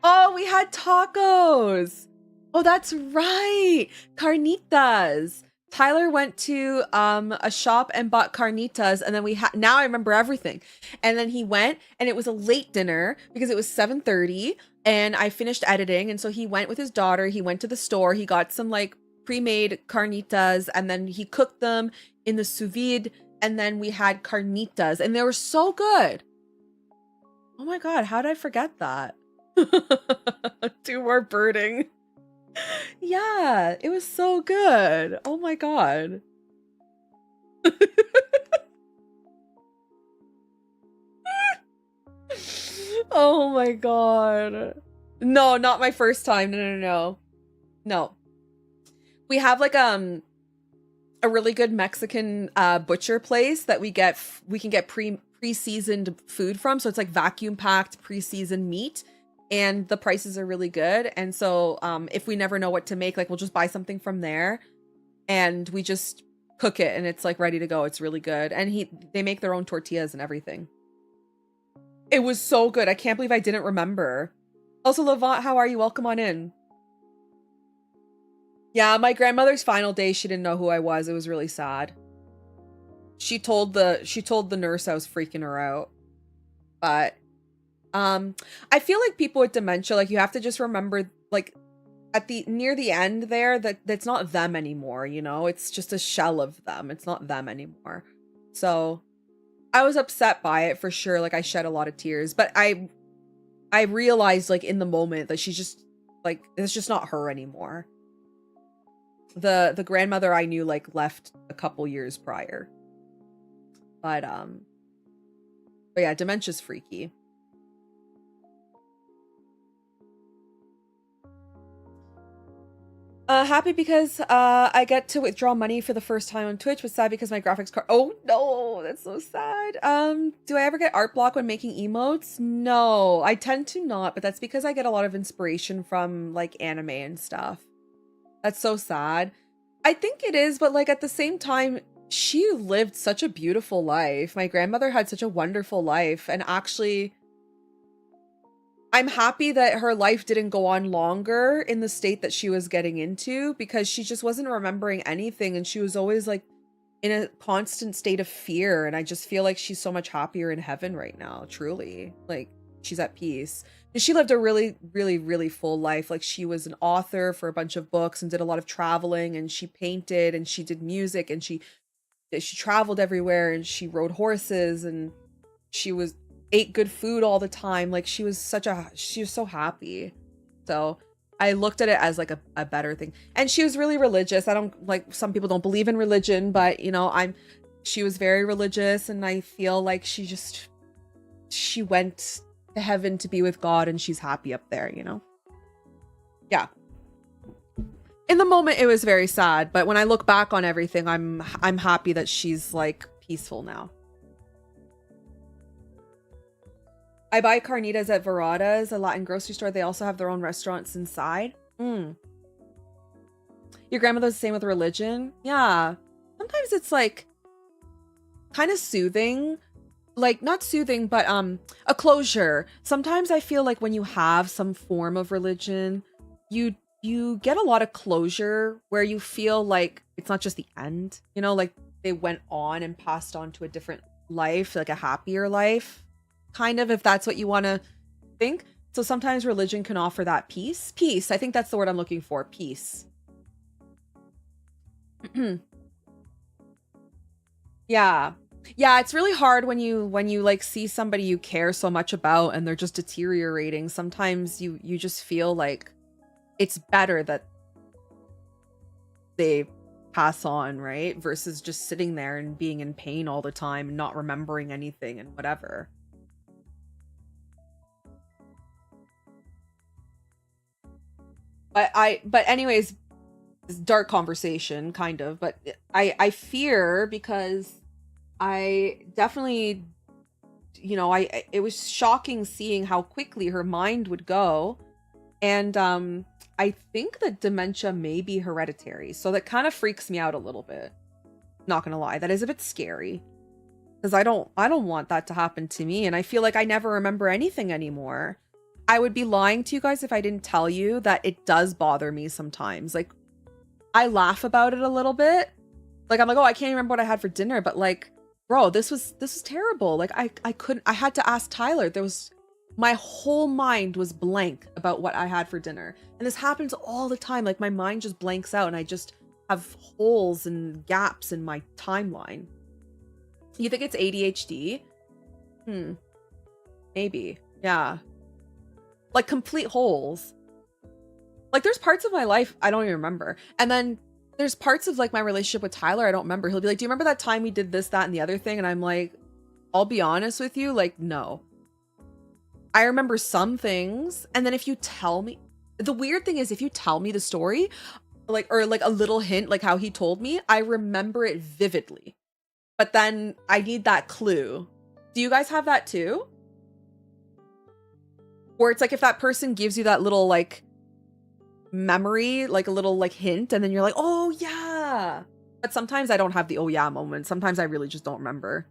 Oh, we had tacos. Oh, that's right. Carnitas. Tyler went to a shop and bought carnitas, and then we had, now I remember everything. And then he went, and it was a late dinner because it was 7:30, and I finished editing, and so he went with his daughter. He went to the store. He got some like pre-made carnitas, and then he cooked them in the sous vide, and then we had carnitas, and they were so good. Oh my god, how did I forget that? 2 more birding. Yeah, it was so good. Oh my god. Oh my god. No, not my first time. No. No. We have like a really good Mexican butcher place that we can get pre-seasoned food from, so it's like vacuum packed pre-seasoned meat, and the prices are really good. And so if we never know what to make, like we'll just buy something from there and we just cook it, and it's like ready to go. It's really good. And they make their own tortillas and everything. It was so good. I can't believe I didn't remember. Also, Levant, how are you? Welcome on in. Yeah, my grandmother's final day, she didn't know who I was. It was really sad. She told the nurse I was freaking her out. But I feel like people with dementia, like you have to just remember, like at the near the end there, that's not them anymore, you know? It's just a shell of them. It's not them anymore. So I was upset by it for sure. Like I shed a lot of tears, but I realized like in the moment that she's just like, it's just not her anymore. The grandmother I knew like left a couple years prior. But yeah, dementia's freaky. Happy because I get to withdraw money for the first time on Twitch, but sad because my graphics card. Oh no, that's so sad. Do I ever get art block when making emotes? No, I tend to not, but that's because I get a lot of inspiration from like anime and stuff. That's so sad. I think it is, but like at the same time, she lived such a beautiful life. My grandmother had such a wonderful life, and actually I'm happy that her life didn't go on longer in the state that she was getting into, because she just wasn't remembering anything, and she was always like in a constant state of fear. And I just feel like she's so much happier in heaven right now, truly. Like she's at peace. And she lived a really, really, really full life. Like she was an author for a bunch of books and did a lot of traveling, and she painted and she did music, and she traveled everywhere, and she rode horses, and she ate good food all the time. Like she was so happy. So I looked at it as like a better thing. And she was really religious. I don't, like, some people don't believe in religion, but you know, she was very religious, and I feel like she went to heaven to be with God, and she's happy up there, you know? Yeah. In the moment it was very sad, but when I look back on everything, I'm happy that she's like peaceful now. I buy carnitas at Verada's, a Latin grocery store. They also have their own restaurants inside. Your grandmother's the same with religion? Yeah. Sometimes it's like kind of soothing. Like not soothing, but a closure. Sometimes I feel like when you have some form of religion, you get a lot of closure where you feel like it's not just the end, you know, like they went on and passed on to a different life, like a happier life, kind of, if that's what you want to think. So sometimes religion can offer that peace. I think that's the word I'm looking for. Peace. Yeah. Yeah, it's really hard when you like see somebody you care so much about and they're just deteriorating. Sometimes you just feel like it's better that they pass on, right? Versus just sitting there and being in pain all the time and not remembering anything and whatever. but anyways, this dark conversation kind of, but I fear because I definitely, you know, it was shocking seeing how quickly her mind would go. And I think that dementia may be hereditary. So that kind of freaks me out a little bit. Not gonna lie, that is a bit scary. Because I don't want that to happen to me. And I feel like I never remember anything anymore. I would be lying to you guys if I didn't tell you that it does bother me sometimes. Like, I laugh about it a little bit. Like, I'm like, oh, I can't remember what I had for dinner, but like, bro, this was terrible. Like, I had to ask Tyler. My whole mind was blank about what I had for dinner. And this happens all the time. Like, my mind just blanks out and I just have holes and gaps in my timeline. You think it's ADHD? Maybe. Yeah. Like, complete holes. Like, there's parts of my life I don't even remember. And then there's parts of like my relationship with Tyler I don't remember. He'll be like, do you remember that time we did this, that, and the other thing? And I'm like, I'll be honest with you, like, no. I remember some things. And then if you tell me, the weird thing is if you tell me the story, like, or like a little hint, like how he told me, I remember it vividly. But then I need that clue. Do you guys have that too? Where it's like if that person gives you that little like memory, like a little like hint, and then you're like, oh yeah. But sometimes I don't have the oh yeah moment. Sometimes I really just don't remember.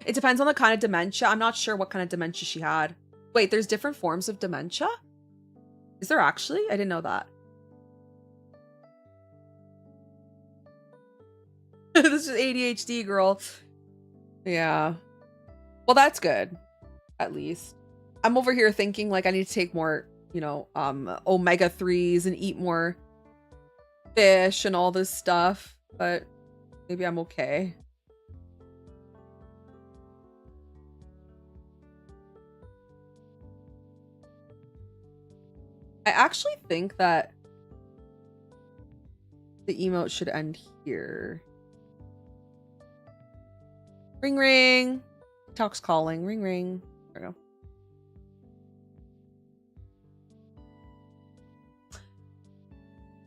It depends on the kind of dementia. I'm not sure what kind of dementia she had. Wait, there's different forms of dementia? Is there actually? I didn't know that. This is ADHD, girl. Yeah. Well, that's good. At least. I'm over here thinking like I need to take more, you know, omega-3s and eat more fish and all this stuff. But maybe I'm okay. I actually think that the emote should end here. Ring ring. Talk's calling. Ring ring. There we go.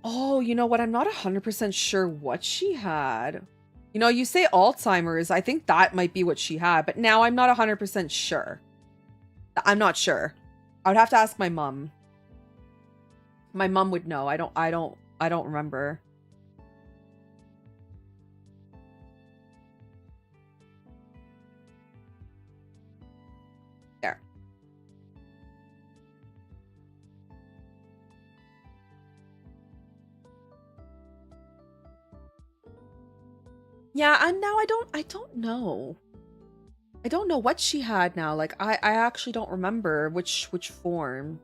Oh, you know what? I'm not 100% sure what she had. You know, you say Alzheimer's. I think that might be what she had, but now I'm not 100% sure. I'm not sure. I would have to ask my mom. My mom would know. I don't remember. There. Yeah, and now I don't know. I don't know what she had now. Like I actually don't remember which form.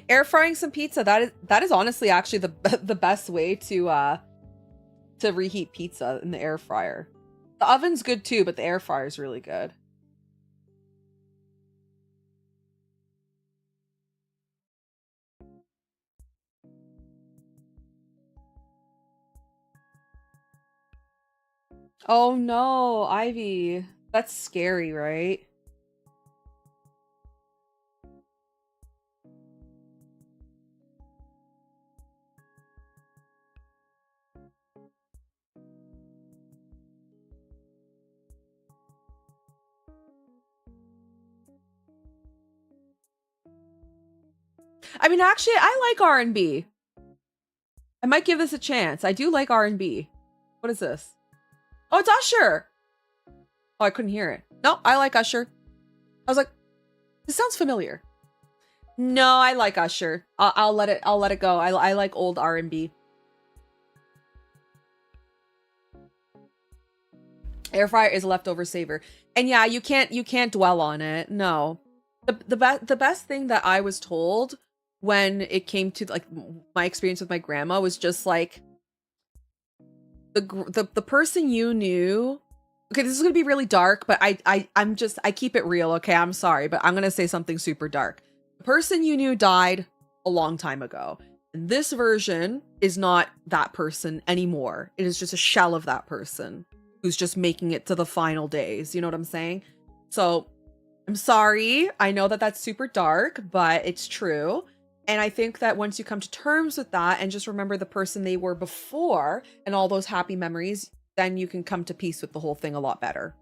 Air frying some pizza, that is honestly actually the best way to reheat pizza in the air fryer. The oven's good too, but the air fryer is really good. Oh no, Ivy. That's scary, right? I mean, actually, I like R&B. I might give this a chance. I do like R&B. What is this? Oh, it's Usher. Oh, I couldn't hear it. No, I like Usher. I was like, this sounds familiar. No, I like Usher. I'll let it go. I like old R&B. Air fryer is a leftover saver. And yeah, you can't dwell on it. No. The best thing that I was told when it came to like my experience with my grandma was just like the person you knew. Okay, this is gonna be really dark, but I'm just I keep it real. Okay, I'm sorry, but I'm gonna say something super dark. The person you knew died. a long time ago. And this version is not that person anymore. It is just a shell of that person who's just making it to the final days. You know what I'm saying? So I'm sorry. I know that that's super dark, but it's true. And I think that once you come to terms with that and just remember the person they were before and all those happy memories, then you can come to peace with the whole thing a lot better.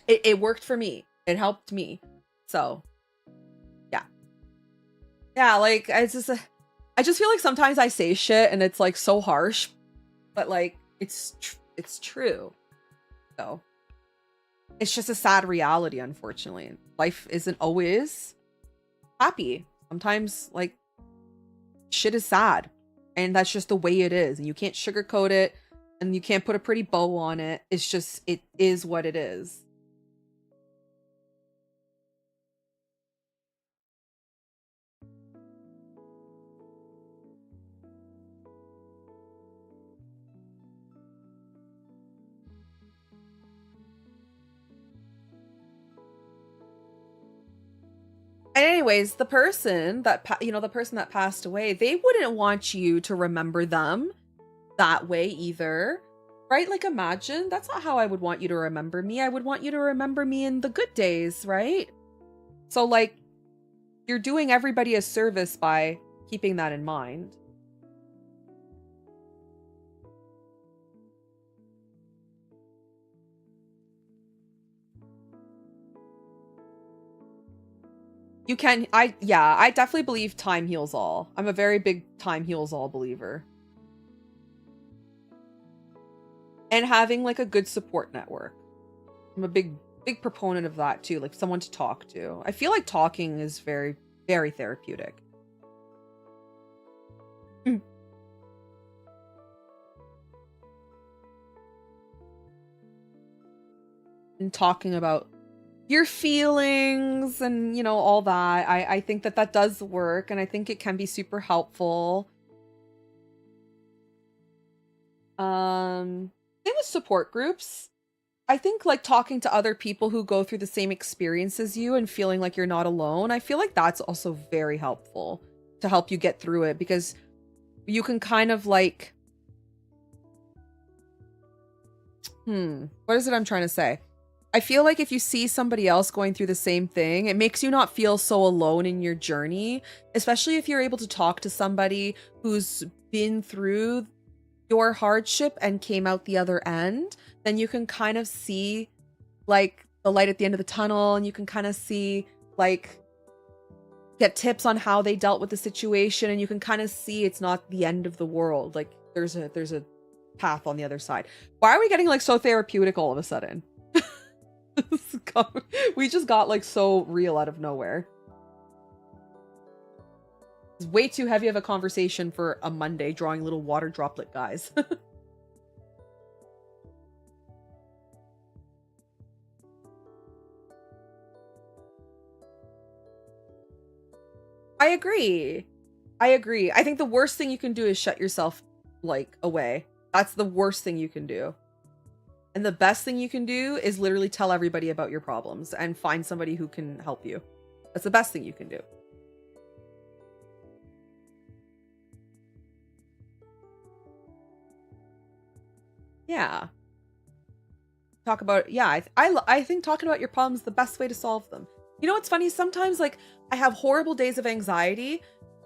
It worked for me. It helped me. So, yeah. Yeah, like, I just feel like sometimes I say shit and it's like so harsh, but like it's true. So, it's just a sad reality, unfortunately. Life isn't always happy. Sometimes like shit is sad, and that's just the way it is, and you can't sugarcoat it, and you can't put a pretty bow on it. It's just, it is what it is. And anyways, the person that the person that passed away, they wouldn't want you to remember them that way either. Right? Like, imagine, that's not how I would want you to remember me. I would want you to remember me in the good days, right? So like, you're doing everybody a service by keeping that in mind. You can, I definitely believe time heals all. I'm a very big time heals all believer. And having like a good support network. I'm a big proponent of that too, like someone to talk to. I feel like talking is very, very therapeutic. And talking about your feelings and, all that. I think that that does work, and I think it can be super helpful. Same with support groups. I think like talking to other people who go through the same experience as you and feeling like you're not alone, I feel like that's also very helpful to help you get through it, because you can kind of like, what is it I'm trying to say? I feel like if you see somebody else going through the same thing, it makes you not feel so alone in your journey, especially if you're able to talk to somebody who's been through your hardship and came out the other end. Then you can kind of see like the light at the end of the tunnel, and you can kind of see like get tips on how they dealt with the situation, and you can kind of see it's not the end of the world. Like there's a path on the other side. Why are we getting like so therapeutic all of a sudden? We just got like so real out of nowhere. It's way too heavy of a conversation for a Monday, drawing little water droplet guys. I agree. I agree. I think the worst thing you can do is shut yourself like away. That's the worst thing you can do. And the best thing you can do is literally tell everybody about your problems and find somebody who can help you. That's the best thing you can do. Yeah. Talk about, yeah, I think talking about your problems is the best way to solve them. You know what's funny? Sometimes like I have horrible days of anxiety,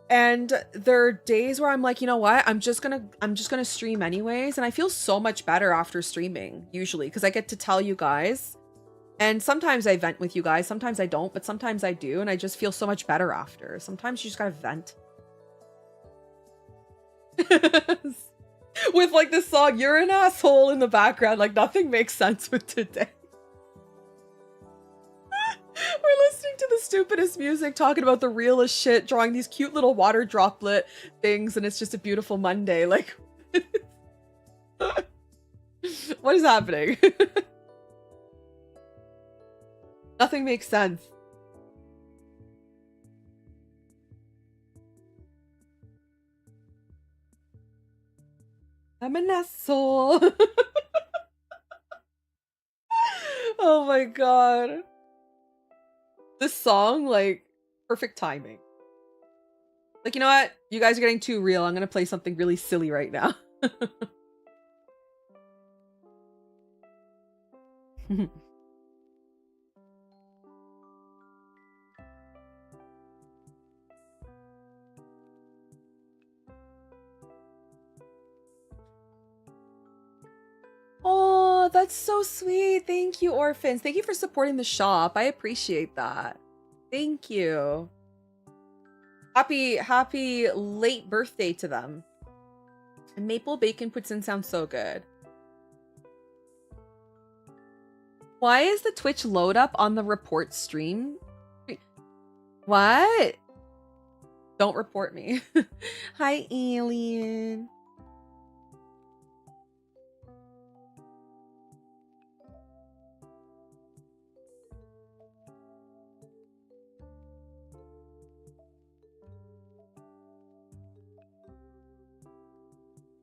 and there are days where I'm like, you know what? I'm just gonna stream anyways, and I feel so much better after streaming, usually, because I get to tell you guys. And sometimes I vent with you guys, sometimes I don't, but sometimes I do, and I just feel so much better after. Sometimes you just gotta vent. With like this song, "You're an Asshole" in the background, like nothing makes sense with today. We're listening to the stupidest music, talking about the realest shit, drawing these cute little water droplet things, and it's just a beautiful Monday. Like, what is happening? Nothing makes sense. I'm an asshole. Oh my god. This song, like, perfect timing. Like, you know what? You guys are getting too real. I'm gonna play something really silly right now. Oh, that's so sweet. Thank you, orphans. Thank you for supporting the shop. I appreciate that. Thank you. Happy late birthday to them. And maple bacon poutine sounds so good. Why is the Twitch load up on the report stream? What? Don't report me. Hi, alien.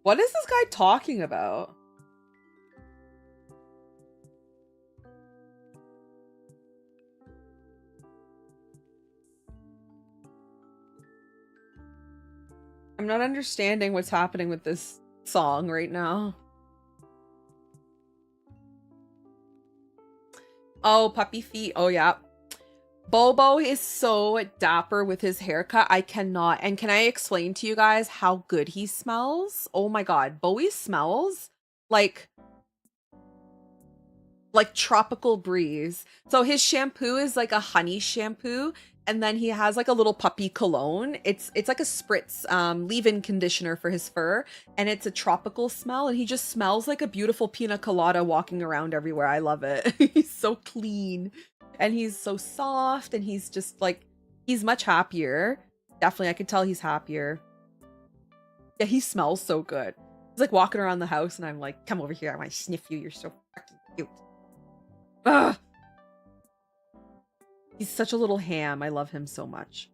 What is this guy talking about? I'm not understanding what's happening with this song right now. Oh, puppy feet. Oh, yeah. Bobo is so dapper with his haircut. I cannot. And can I explain to you guys how good he smells? Oh my god. Bowie smells like tropical breeze. So his shampoo is like a honey shampoo, and then he has like a little puppy cologne. It's like a spritz leave-in conditioner for his fur, and it's a tropical smell, and he just smells like a beautiful pina colada walking around everywhere. I love it. He's so clean, and he's so soft, and he's just like, he's much happier. Definitely, I could tell he's happier. Yeah, he smells so good. He's like walking around the house, and I'm like, come over here, I want to sniff you. You're so fucking cute. Ugh. He's such a little ham. I love him so much.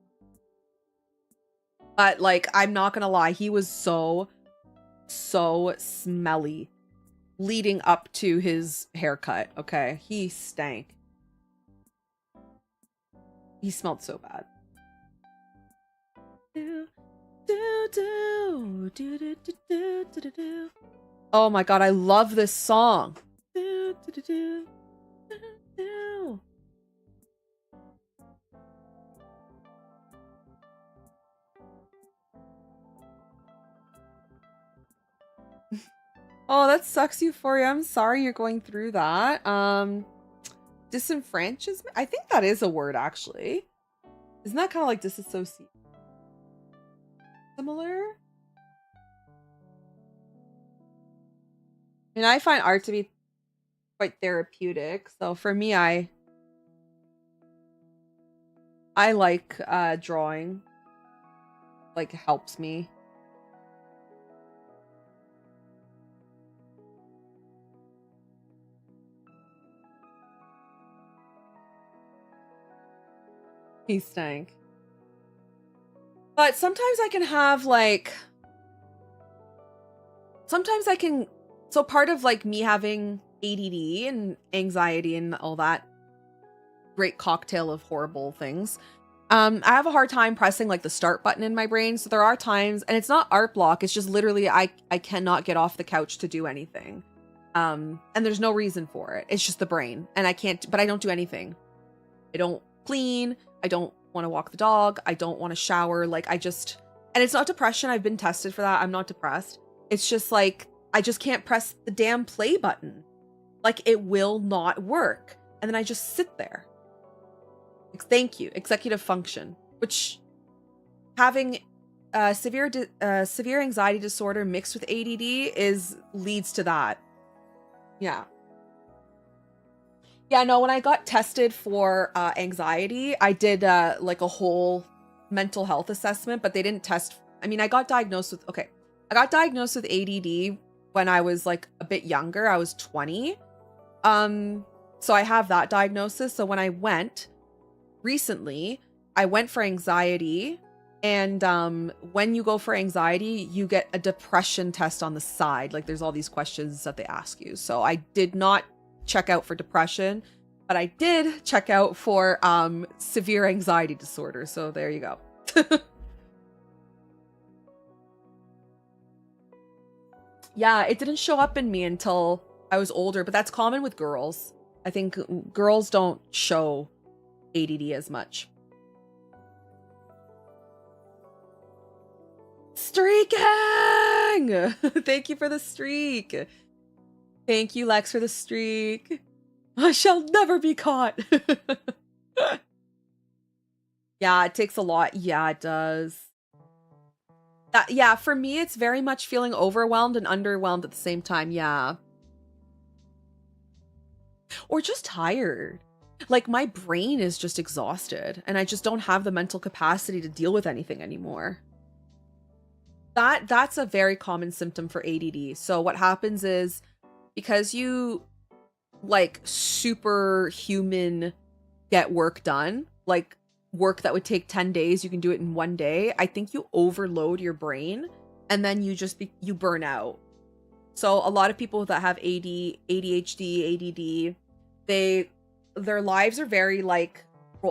But like, I'm not gonna lie, he was so smelly leading up to his haircut. Okay, he stank. He smelled so bad. Oh my god, I love this song. Oh, that sucks, Euphoria. I'm sorry you're going through that. Disenfranchisement? I think that is a word, actually. Isn't that kind of like disassociate? Similar? I mean, I find art to be quite therapeutic. So for me, I like drawing. Like, helps me. He stank. But sometimes I can have like, sometimes I can, so part of like me having ADD and anxiety and all that great cocktail of horrible things, I have a hard time pressing like the start button in my brain. So there are times, and it's not art block, it's just literally I cannot get off the couch to do anything. And there's no reason for it. It's just the brain. And I can't, but I don't do anything. I don't clean. I don't want to walk the dog. I don't want to shower. Like, I just, and it's not depression. I've been tested for that. I'm not depressed. It's just like, I just can't press the damn play button. Like, it will not work. And then I just sit there. Thank you. Executive function, which having severe anxiety disorder mixed with ADD leads to that. Yeah. Yeah, no, when I got tested for anxiety, I did like a whole mental health assessment, but they didn't test. I mean, I got diagnosed with ADD when I was like a bit younger. I was 20. So I have that diagnosis. So when I went recently, I went for anxiety, and when you go for anxiety, you get a depression test on the side. Like, there's all these questions that they ask you. So I did not check out for depression, but I did check out for severe anxiety disorder. So there you go. Yeah, it didn't show up in me until I was older, but that's common with girls. I think girls don't show ADD as much. Streaking! Thank you for the streak. Thank you, Lex, for the streak. I shall never be caught. Yeah, it takes a lot. Yeah, it does. Yeah, for me, it's very much feeling overwhelmed and underwhelmed at the same time. Yeah. Or just tired. Like, my brain is just exhausted and I just don't have the mental capacity to deal with anything anymore. That's a very common symptom for ADD. So what happens is, because you like superhuman get work done, like work that would take 10 days, you can do it in 1 day. I think you overload your brain and then you just you burn out. So a lot of people that have ADHD, ADD, their lives are very like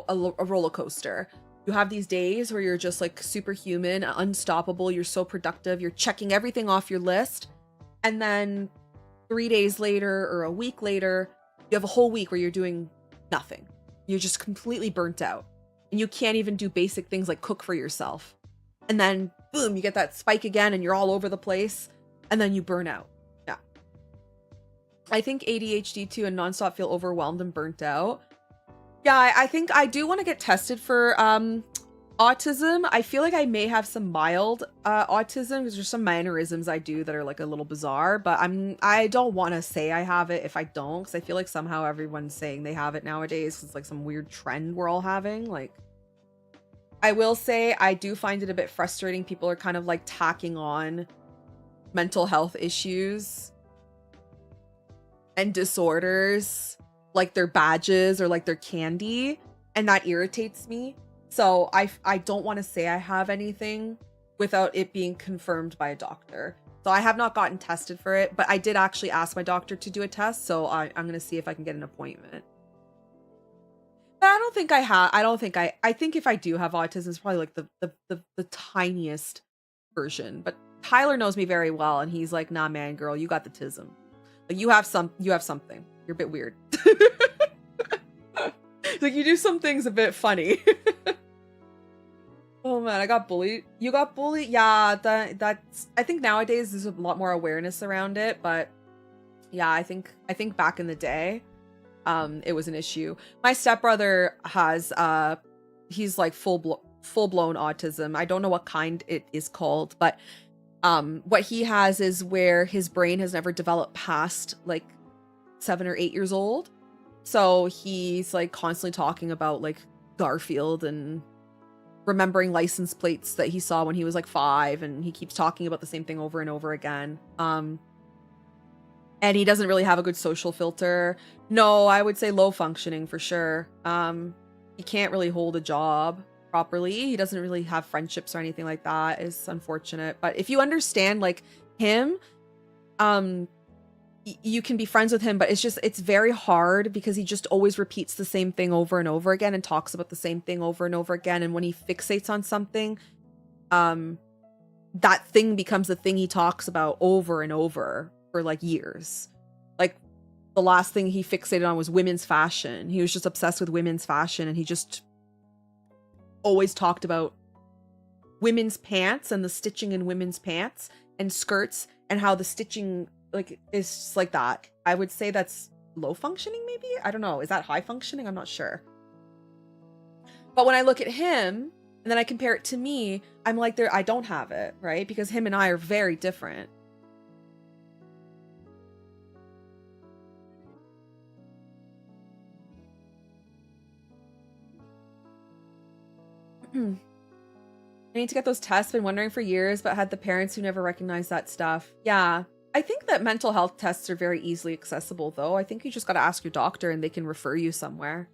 a roller coaster. You have these days where you're just like superhuman, unstoppable, you're so productive, you're checking everything off your list. And then 3 days later or a week later, you have a whole week where you're doing nothing. You're just completely burnt out. And you can't even do basic things like cook for yourself. And then boom, you get that spike again and you're all over the place. And then you burn out. Yeah. I think ADHD too and nonstop feel overwhelmed and burnt out. Yeah, I think I do want to get tested for autism. I feel like I may have some mild autism because there's some mannerisms I do that are like a little bizarre, but I don't want to say I have it if I don't, because I feel like somehow everyone's saying they have it nowadays. It's like some weird trend we're all having. Like, I will say I do find it a bit frustrating. People are kind of like tacking on mental health issues and disorders like their badges or like their candy, and that irritates me. So I don't want to say I have anything without it being confirmed by a doctor. So I have not gotten tested for it, but I did actually ask my doctor to do a test, so I'm going to see if I can get an appointment. But I don't think I have. I think if I do have autism, it's probably like the tiniest version. But Tyler knows me very well, and he's like, "Nah, man, girl, you got the tism. Like you have something. You're a bit weird." Like, you do some things a bit funny. Oh man, I got bullied. You got bullied? Yeah, that's I think nowadays there's a lot more awareness around it, but yeah, I think back in the day, it was an issue. My stepbrother has he's like full blown autism. I don't know what kind it is called, but what he has is where his brain has never developed past like 7 or 8 years old. So he's like constantly talking about like Garfield and remembering license plates that he saw when he was like 5, and he keeps talking about the same thing over and over again. And he doesn't really have a good social filter. No, I would say low functioning for sure. He can't really hold a job properly. He doesn't really have friendships or anything like that. It's unfortunate. But if you understand like him, you can be friends with him, but it's very hard because he just always repeats the same thing over and over again and talks about the same thing over and over again. And when he fixates on something, that thing becomes the thing he talks about over and over for like years. Like the last thing he fixated on was women's fashion. He was just obsessed with women's fashion, and he just always talked about women's pants and the stitching in women's pants and skirts and how the stitching like is just like that. I would say that's low functioning, maybe. I don't know. Is that high functioning? I'm not sure. But when I look at him and then I compare it to me, I'm like, I don't have it, right? Because him and I are very different. I need to get those tests. Been wondering for years, but had the parents who never recognized that stuff. Yeah. I think that mental health tests are very easily accessible, though. I think you just got to ask your doctor and they can refer you somewhere.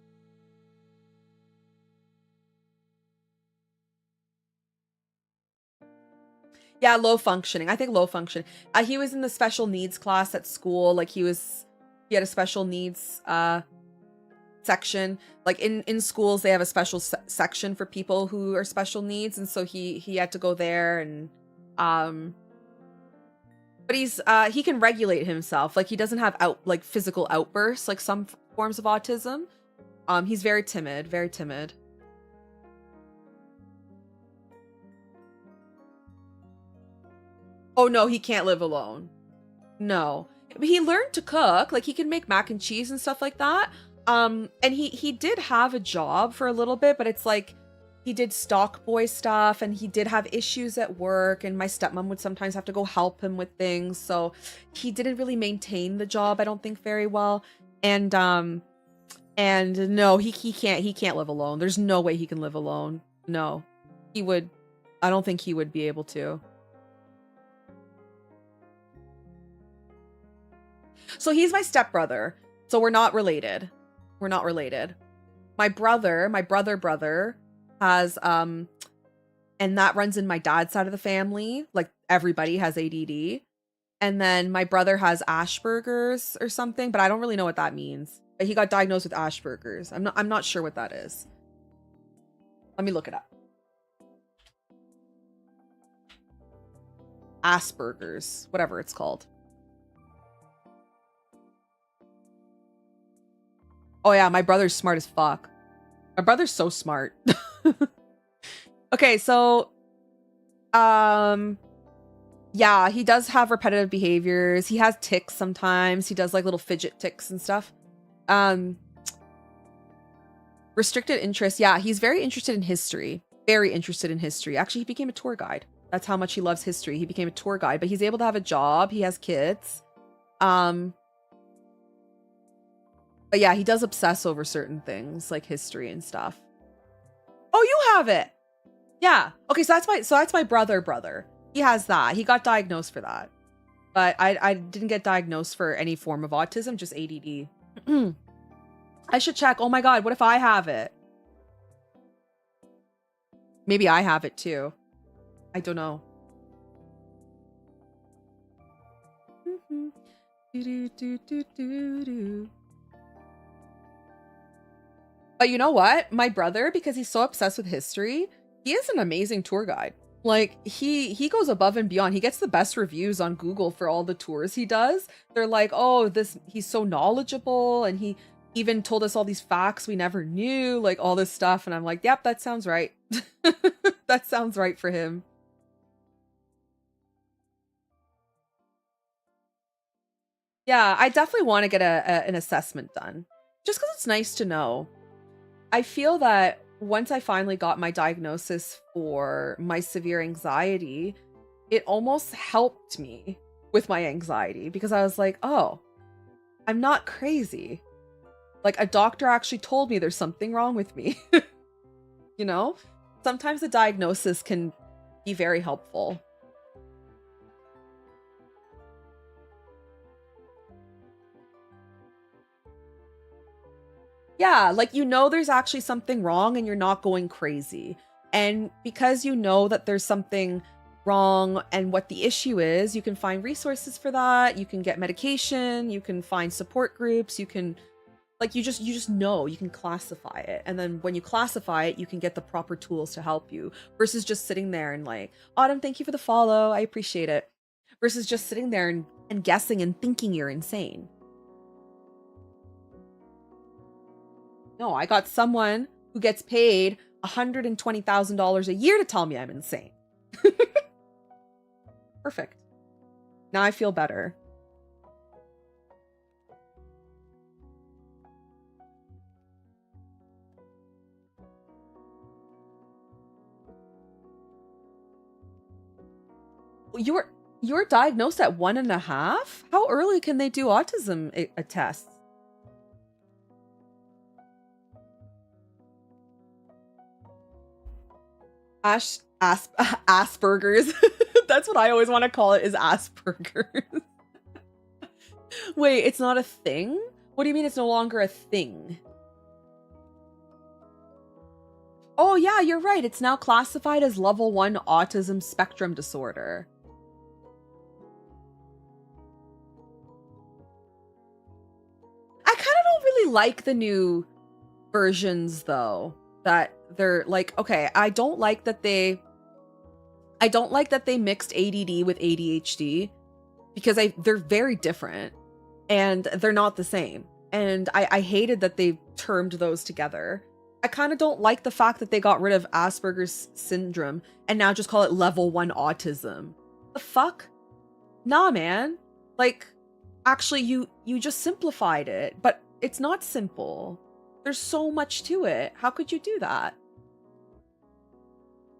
Yeah, low functioning. I think low functioning. He was in the special needs class at school. Like he had a special needs section. Like in schools, they have a special section for people who are special needs, and so he had to go there. And but But he can regulate himself. Like he doesn't have like physical outbursts like some forms of autism. He's very timid, very timid. Oh no, he can't live alone. No. But he learned to cook. Like he can make mac and cheese and stuff like that. And he did have a job for a little bit, but it's like he did stock boy stuff and he did have issues at work, and my stepmom would sometimes have to go help him with things. So he didn't really maintain the job, I don't think, very well. And no, he can't live alone. There's no way he can live alone. No. I don't think he would be able to. So he's my stepbrother. So we're not related. We're not related. My brother has and that runs in my dad's side of the family. Like everybody has ADD. And then my brother has Asperger's or something, but I don't really know what that means. But he got diagnosed with Asperger's. I'm not sure what that is. Let me look it up. Asperger's, whatever it's called. Oh yeah, my brother's smart as fuck. My brother's so smart. Okay, so yeah, he does have repetitive behaviors. He has tics sometimes. He does like little fidget tics and stuff. Restricted interest. Yeah, he's very interested in history. Very interested in history. Actually, he became a tour guide. That's how much he loves history. He became a tour guide, but he's able to have a job. He has kids. But yeah, he does obsess over certain things like history and stuff. Oh, you have it. Yeah. Okay, so that's my brother. He has that. He got diagnosed for that. But I didn't get diagnosed for any form of autism, just ADD. I should check. Oh my god, what if I have it? Maybe I have it too. I don't know. But you know what? My brother, because he's so obsessed with history, he is an amazing tour guide. Like he goes above and beyond. He gets the best reviews on Google for all the tours he does. They're like, "Oh, he's so knowledgeable, and he even told us all these facts we never knew, like all this stuff." And I'm like, "Yep, that sounds right." That sounds right for him. Yeah, I definitely want to get an assessment done. Just because it's nice to know. I feel that once I finally got my diagnosis for my severe anxiety, it almost helped me with my anxiety because I was like, oh, I'm not crazy. Like a doctor actually told me there's something wrong with me. You know, sometimes the diagnosis can be very helpful. Yeah, like you know there's actually something wrong and you're not going crazy. And because you know that there's something wrong and what the issue is, you can find resources for that, you can get medication, you can find support groups, you can like you just know, you can classify it. And then when you classify it, you can get the proper tools to help you versus just sitting there and like, "Autumn, thank you for the follow. I appreciate it." Versus just sitting there and guessing and thinking you're insane. No, I got someone who gets paid $120,000 a year to tell me I'm insane. Perfect. Now I feel better. You're diagnosed at 1.5? How early can they do autism tests? Asperger's. That's what I always want to call it, is Asperger's. Wait, it's not a thing? What do you mean it's no longer a thing? Oh yeah, you're right. It's now classified as level 1 autism spectrum disorder. I kind of don't really like the new versions though. That they're like, okay, I don't like that they mixed ADD with ADHD. because they're very different and they're not the same. And I hated that they termed those together. I kind of don't like the fact that they got rid of Asperger's syndrome and now just call it level 1 autism. The fuck? Nah, man. Like, actually, you just simplified it, but it's not simple. There's so much to it. How could you do that?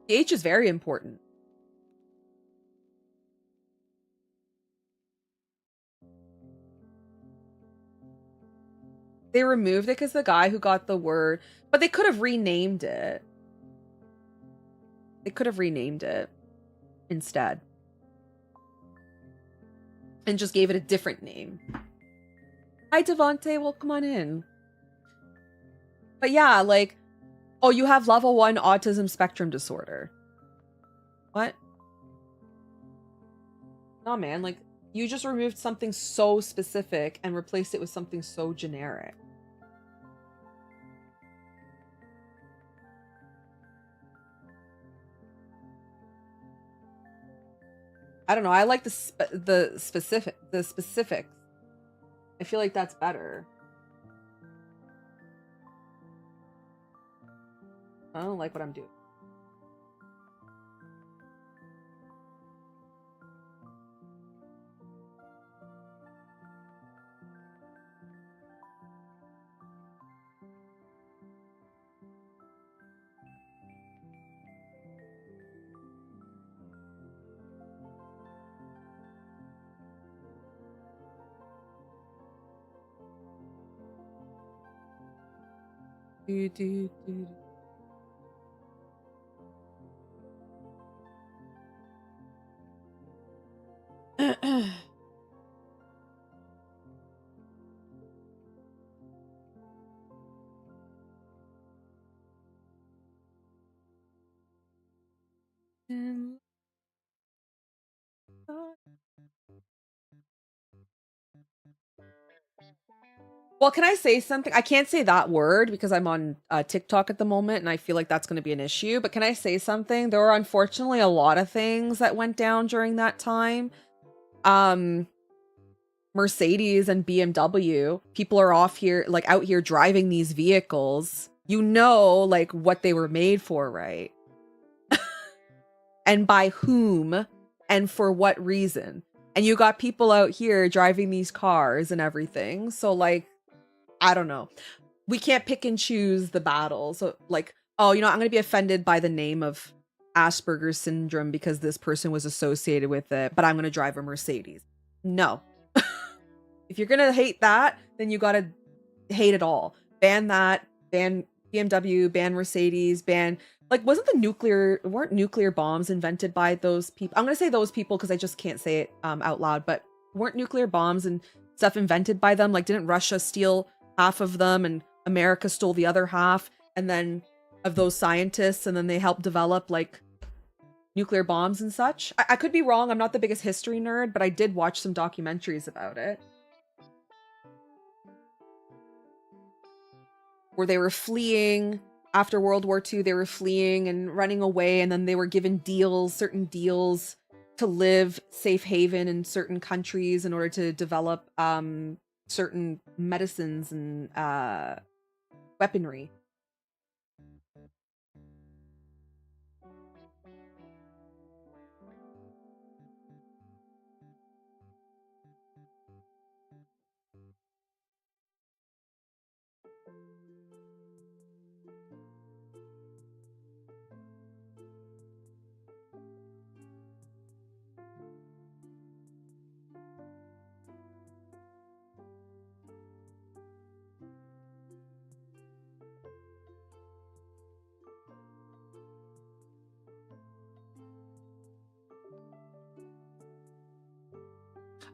The H is very important. They removed it because the guy who got the word, but they could have renamed it. They could have renamed it instead. And just gave it a different name. Hi, Devante. Welcome on in. But yeah, like, oh, you have level 1 autism spectrum disorder. What? No, man. Like, you just removed something so specific and replaced it with something so generic. I don't know. I like the specifics. I feel like that's better. I don't like what I'm doing. Do. Well, can I say something? I can't say that word because I'm on TikTok at the moment and I feel like that's going to be an issue. But can I say something? There were unfortunately a lot of things that went down during that time. Mercedes and BMW, people are out here driving these vehicles. You know, like what they were made for, right? And by whom and for what reason. And you got people out here driving these cars and everything. So like, I don't know. We can't pick and choose the battles. So like, oh, I'm going to be offended by the name of Asperger's syndrome because this person was associated with it, but I'm going to drive a Mercedes. No. If you're going to hate that, then you got to hate it all. Ban that, ban BMW, ban Mercedes, ban, like, weren't nuclear bombs invented by those people? I'm going to say those people because I just can't say it out loud, but weren't nuclear bombs and stuff invented by them? Like, didn't Russia steal half of them and America stole the other half, and then of those scientists, and then they helped develop like nuclear bombs and such? I could be wrong. I'm not the biggest history nerd, but I did watch some documentaries about it. Where they were fleeing after World War II, they were fleeing and running away, and then they were given certain deals to live safe haven in certain countries in order to develop certain medicines and weaponry.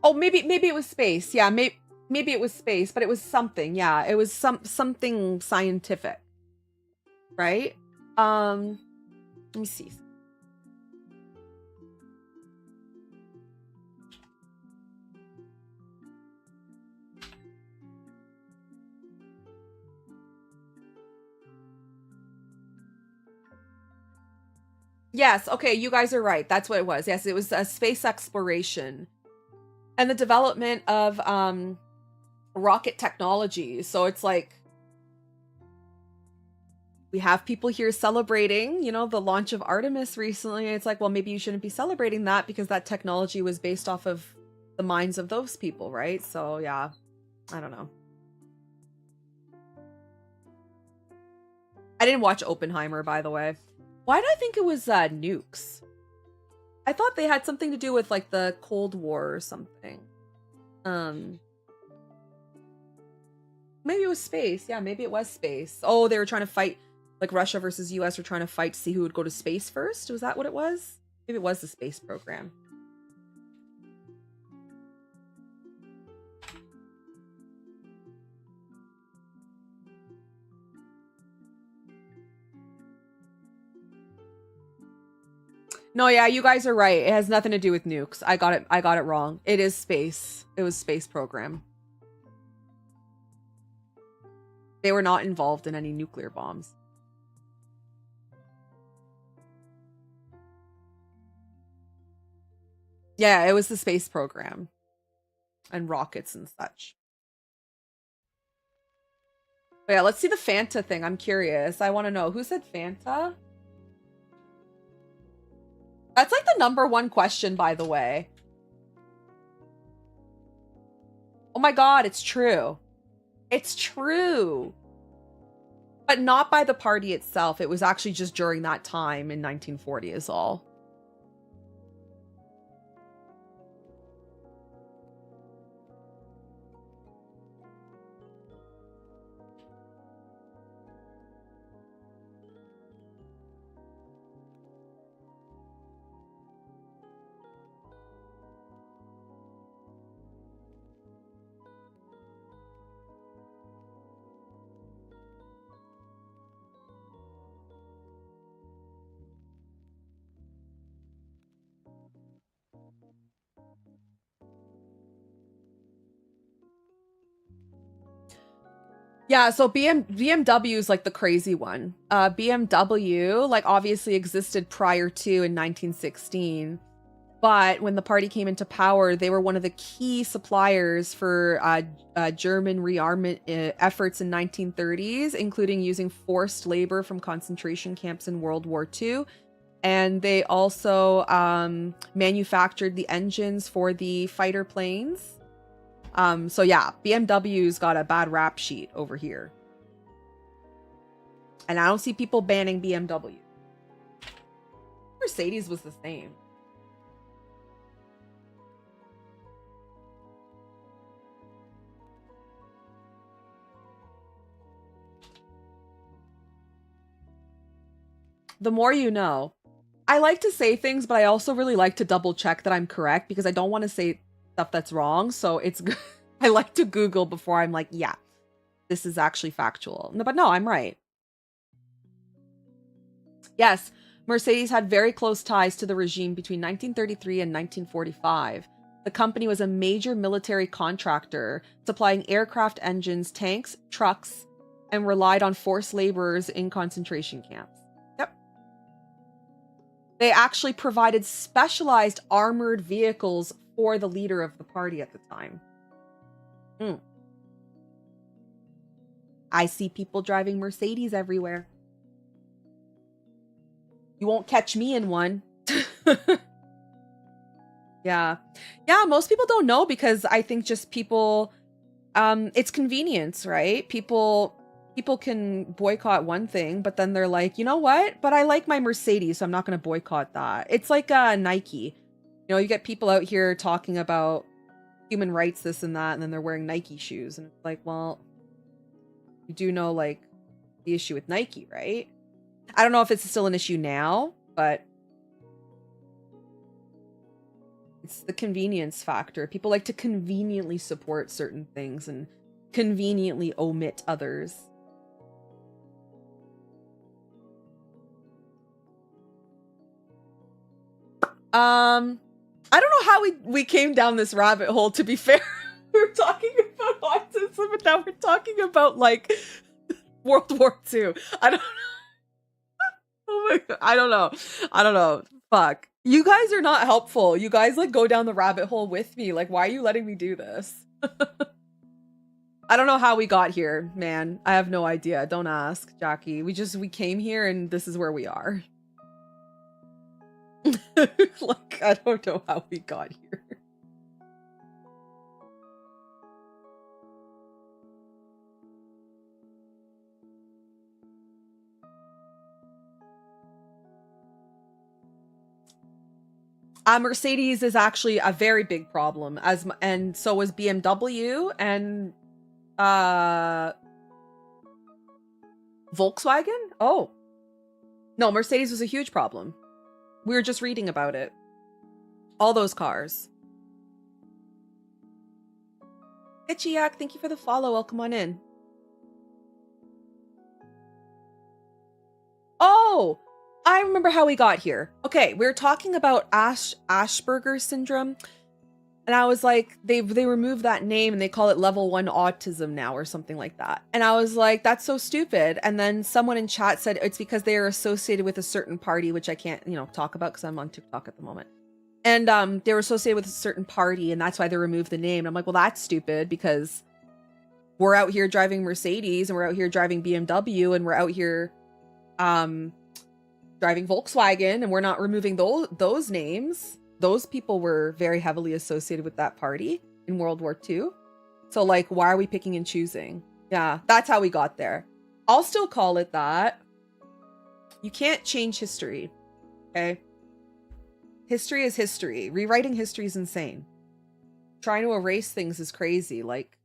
Oh, maybe it was space. Yeah, maybe it was space, but it was something. Yeah, it was something scientific, right? Let me see. Yes, okay, you guys are right. That's what it was. Yes, it was a space exploration. and the development of rocket technology. So it's like we have people here celebrating, you know, the launch of Artemis recently. It's like, well, maybe you shouldn't be celebrating that because that technology was based off of the minds of those people, right? So yeah, I don't know. I didn't watch Oppenheimer, by the way. Why did I think it was nukes? I thought they had something to do with like the Cold War or something. Maybe it was space. Yeah, maybe it was space. Oh, they were trying to fight, like Russia versus US were trying to fight to see who would go to space first. Was that what it was? Maybe it was the space program. No, yeah, you guys are right. It has nothing to do with nukes. I got it wrong. It is space. It was space program. They were not involved in any nuclear bombs. Yeah, it was the space program. And rockets and such. But yeah, let's see the Fanta thing. I'm curious. I want to know. Who said Fanta? That's like the #1 question, by the way. Oh my god, it's true. It's true. But not by the party itself. It was actually just during that time in 1940 is all. Yeah, so BMW is like the crazy one. BMW like obviously existed prior to in 1916, but when the party came into power, they were one of the key suppliers for German rearmament efforts in 1930s, including using forced labor from concentration camps in World War II. And they also manufactured the engines for the fighter planes. So yeah, BMW's got a bad rap sheet over here. And I don't see people banning BMW. Mercedes was the same. The more you know. I like to say things, but I also really like to double check that I'm correct because I don't want to say stuff that's wrong. So it's I like to Google before I'm like, yeah, this is actually factual. No, but no, I'm right. Yes, Mercedes had very close ties to the regime between 1933 and 1945. The company was a major military contractor, supplying aircraft engines, tanks, trucks, and relied on forced laborers in concentration camps. Yep. They actually provided specialized armored vehicles for the leader of the party at the time. I see people driving Mercedes everywhere. You won't catch me in one. Yeah. Yeah, most people don't know because I think just people it's convenience, right? People can boycott one thing, but then they're like, "You know what? But I like my Mercedes, so I'm not going to boycott that." It's like Nike. You know, you get people out here talking about human rights, this and that, and then they're wearing Nike shoes. And it's like, well, you do know, like, the issue with Nike, right? I don't know if it's still an issue now, but it's the convenience factor. People like to conveniently support certain things and conveniently omit others. I don't know how we came down this rabbit hole, to be fair. We were talking about autism, but now we're talking about, like, World War II. I don't know. Oh my god. I don't know. Fuck. You guys are not helpful. You guys like go down the rabbit hole with me. Like, why are you letting me do this? I don't know how we got here, man. I have no idea. Don't ask, Jackie. We came here and this is where we are. Like, I don't know how we got here. Mercedes is actually a very big problem, and so was BMW and Volkswagen? Oh. No, Mercedes was a huge problem. We were just reading about it. All those cars. Itchiak, thank you for the follow. Welcome on in. Oh, I remember how we got here. Okay, we were talking about Asperger's syndrome. And I was like, they removed that name and they call it level 1 autism now or something like that. And I was like, that's so stupid. And then someone in chat said it's because they are associated with a certain party, which I can't, talk about because I'm on TikTok at the moment. And they were associated with a certain party and that's why they removed the name. And I'm like, well, that's stupid because we're out here driving Mercedes and we're out here driving BMW and we're out here driving Volkswagen and we're not removing those names. Those people were very heavily associated with that party in World War II. So like, why are we picking and choosing? Yeah, that's how we got there. I'll still call it that. You can't change history, okay? History is history. Rewriting history is insane. Trying to erase things is crazy. Like,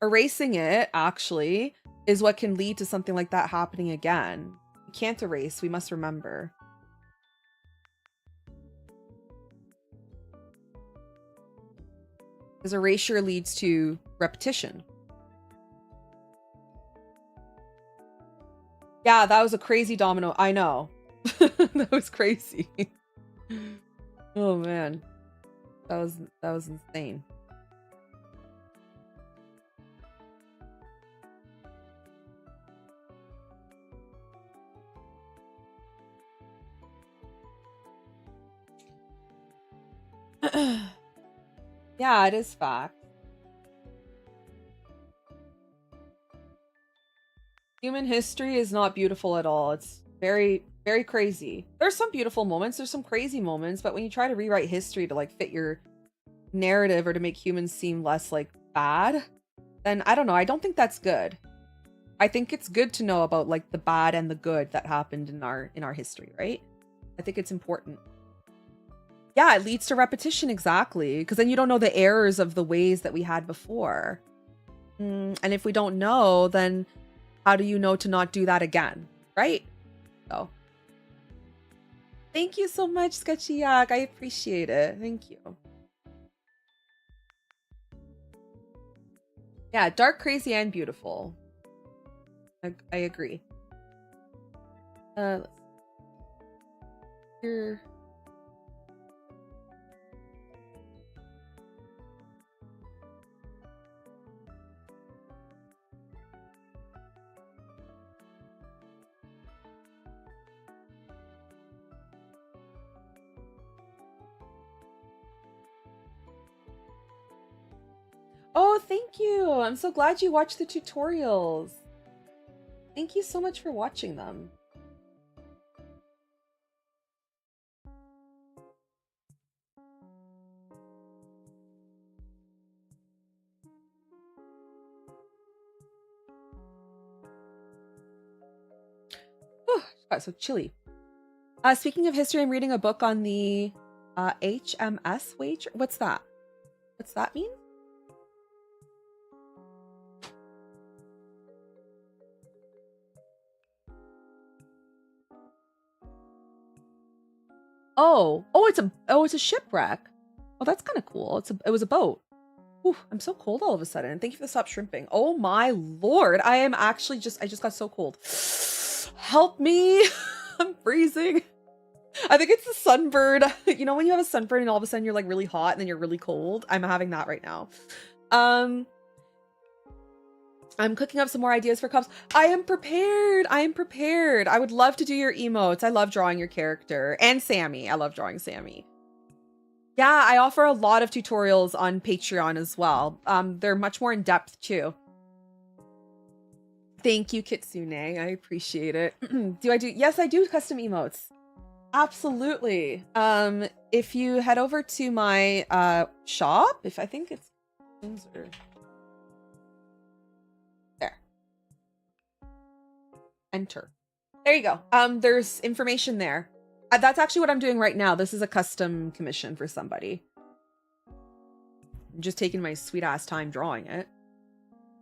erasing it, actually, is what can lead to something like that happening again. We can't erase. We must remember. Because erasure leads to repetition. Yeah, that was a crazy domino. I know. That was crazy. Oh man. That was insane. Yeah, it is fact. Human history is not beautiful at all. It's very, very crazy. There's some beautiful moments, there's some crazy moments, but when you try to rewrite history to like fit your narrative or to make humans seem less like bad, then I don't know. I don't think that's good. I think it's good to know about like the bad and the good that happened in our history, right? I think it's important. Yeah, it leads to repetition, exactly. Because then you don't know the errors of the ways that we had before. And if we don't know, then how do you know to not do that again, right? So, thank you so much, Sketchiyak. I appreciate it. Thank you. Yeah, dark, crazy, and beautiful. I agree. Let's see. Here. Oh, thank you. I'm so glad you watched the tutorials. Thank you so much for watching them. Oh, got so chilly. Speaking of history, I'm reading a book on the HMS wager. What's that? What's that mean? Oh, it's a shipwreck. Oh, that's kind of cool. It was a boat. Ooh, I'm so cold all of a sudden. Thank you for the stop shrimping. Oh my lord. I am actually I just got so cold. Help me. I'm freezing. I think it's the sunburn. You know when you have a sunburn and all of a sudden you're like really hot and then you're really cold? I'm having that right now. I'm cooking up some more ideas for cups. I am prepared. I am prepared. I would love to do your emotes. I love drawing your character. And Sammy. I love drawing Sammy. Yeah, I offer a lot of tutorials on Patreon as well. They're much more in depth too. Thank you, Kitsune. I appreciate it. Do I do? Yes, I do custom emotes. Absolutely. If you head over to my shop, if I think it's there. Enter. There you go. There's information there. That's actually what I'm doing right now. This is a custom commission for somebody. I'm just taking my sweet ass time drawing it.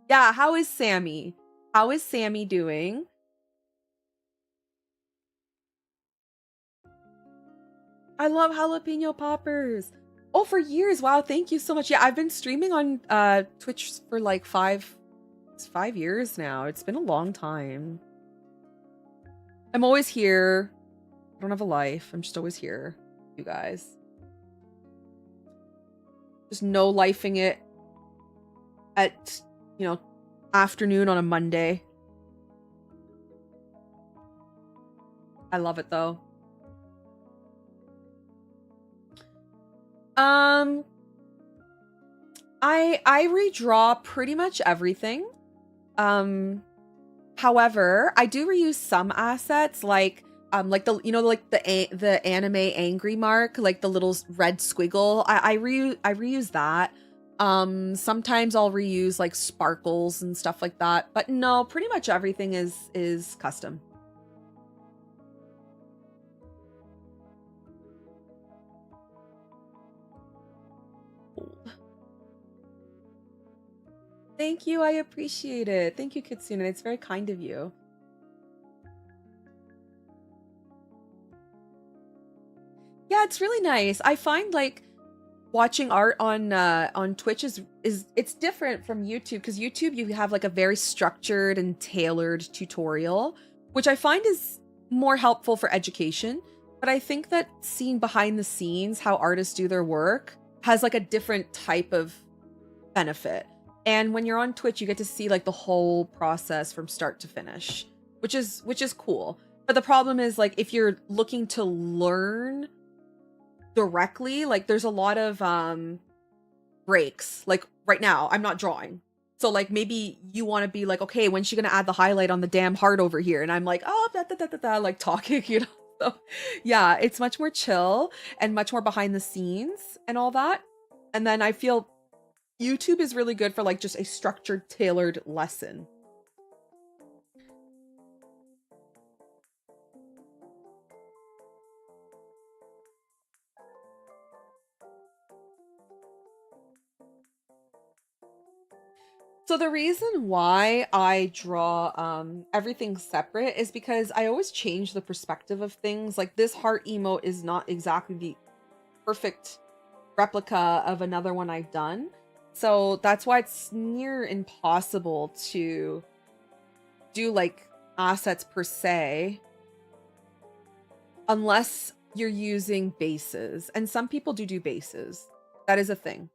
Yeah, how is Sammy? How is Sammy doing? I love jalapeno poppers. Oh, for years. Wow, thank you so much. Yeah, I've been streaming on Twitch for like 5 years now. It's been a long time. I'm always here. I don't have a life. I'm just always here, you guys. Just no lifing it at, afternoon on a Monday. I love it though. I redraw pretty much everything. However, I do reuse some assets like the anime angry mark, like the little red squiggle. I reuse that. Sometimes I'll reuse like sparkles and stuff like that. But no, pretty much everything is custom. Thank you. I appreciate it. Thank you, Kitsune. It's very kind of you. Yeah, it's really nice. I find like watching art on Twitch is it's different from YouTube, because YouTube you have like a very structured and tailored tutorial, which I find is more helpful for education. But I think that seeing behind the scenes how artists do their work has like a different type of benefit. And when you're on Twitch, you get to see like the whole process from start to finish, which is cool. But the problem is like if you're looking to learn directly, like there's a lot of breaks. Like right now, I'm not drawing. So like maybe you want to be like, okay, when's she gonna add the highlight on the damn heart over here? And I'm like, oh, da, da, da, da, da, like talking, So yeah, it's much more chill and much more behind the scenes and all that. And then I feel YouTube is really good for like just a structured, tailored lesson. So the reason why I draw everything separate is because I always change the perspective of things. Like this heart emote is not exactly the perfect replica of another one I've done. So that's why it's near impossible to do like assets per se unless you're using bases. And some people do bases. That is a thing.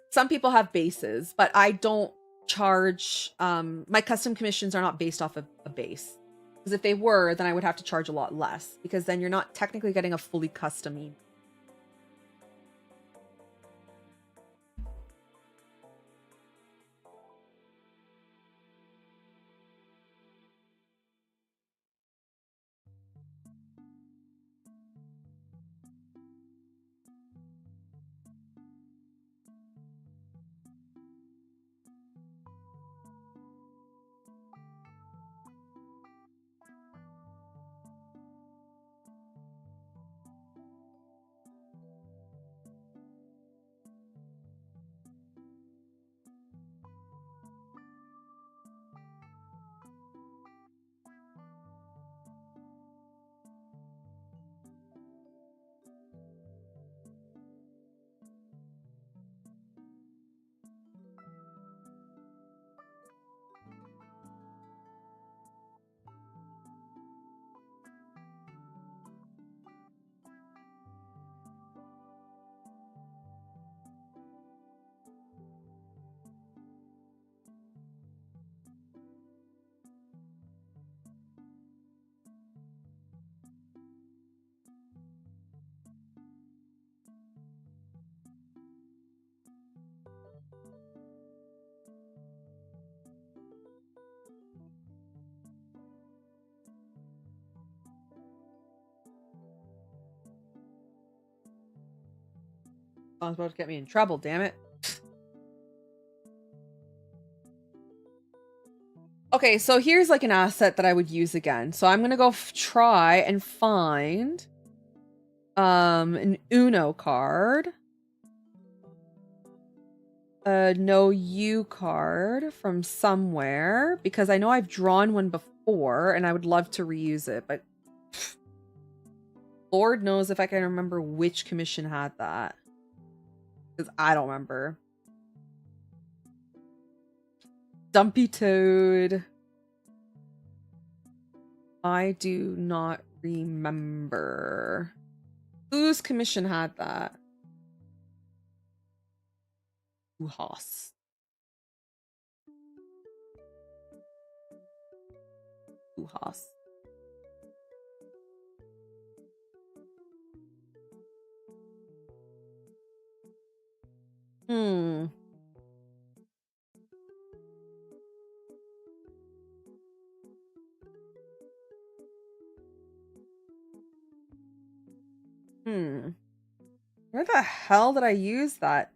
Some people have bases, but I don't charge my custom commissions are not based off of a base. Because if they were, then I would have to charge a lot less, because then you're not technically getting a fully custom email. Someone's about to get me in trouble, damn it. Okay, so here's like an asset that I would use again. So I'm gonna go try and find an Uno card. A no you card from somewhere because I know I've drawn one before and I would love to reuse it, but Lord knows if I can remember which commission had that. Because I don't remember. Dumpy Toad. I do not remember. Whose commission had that? Uhas. Uhas. Hmm. Where the hell did I use that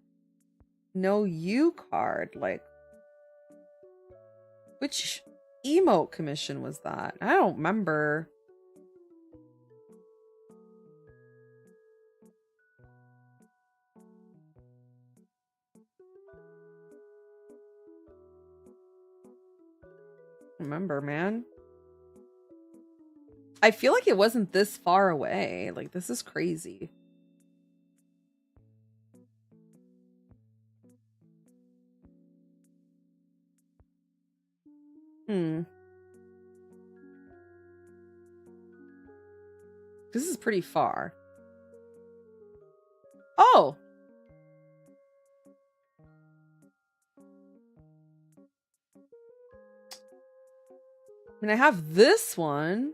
no you card? Like, which emote commission was that? I don't remember. Remember, man. I feel like it wasn't this far away. Like, this is crazy. This is pretty far. Oh! I mean, I have this one.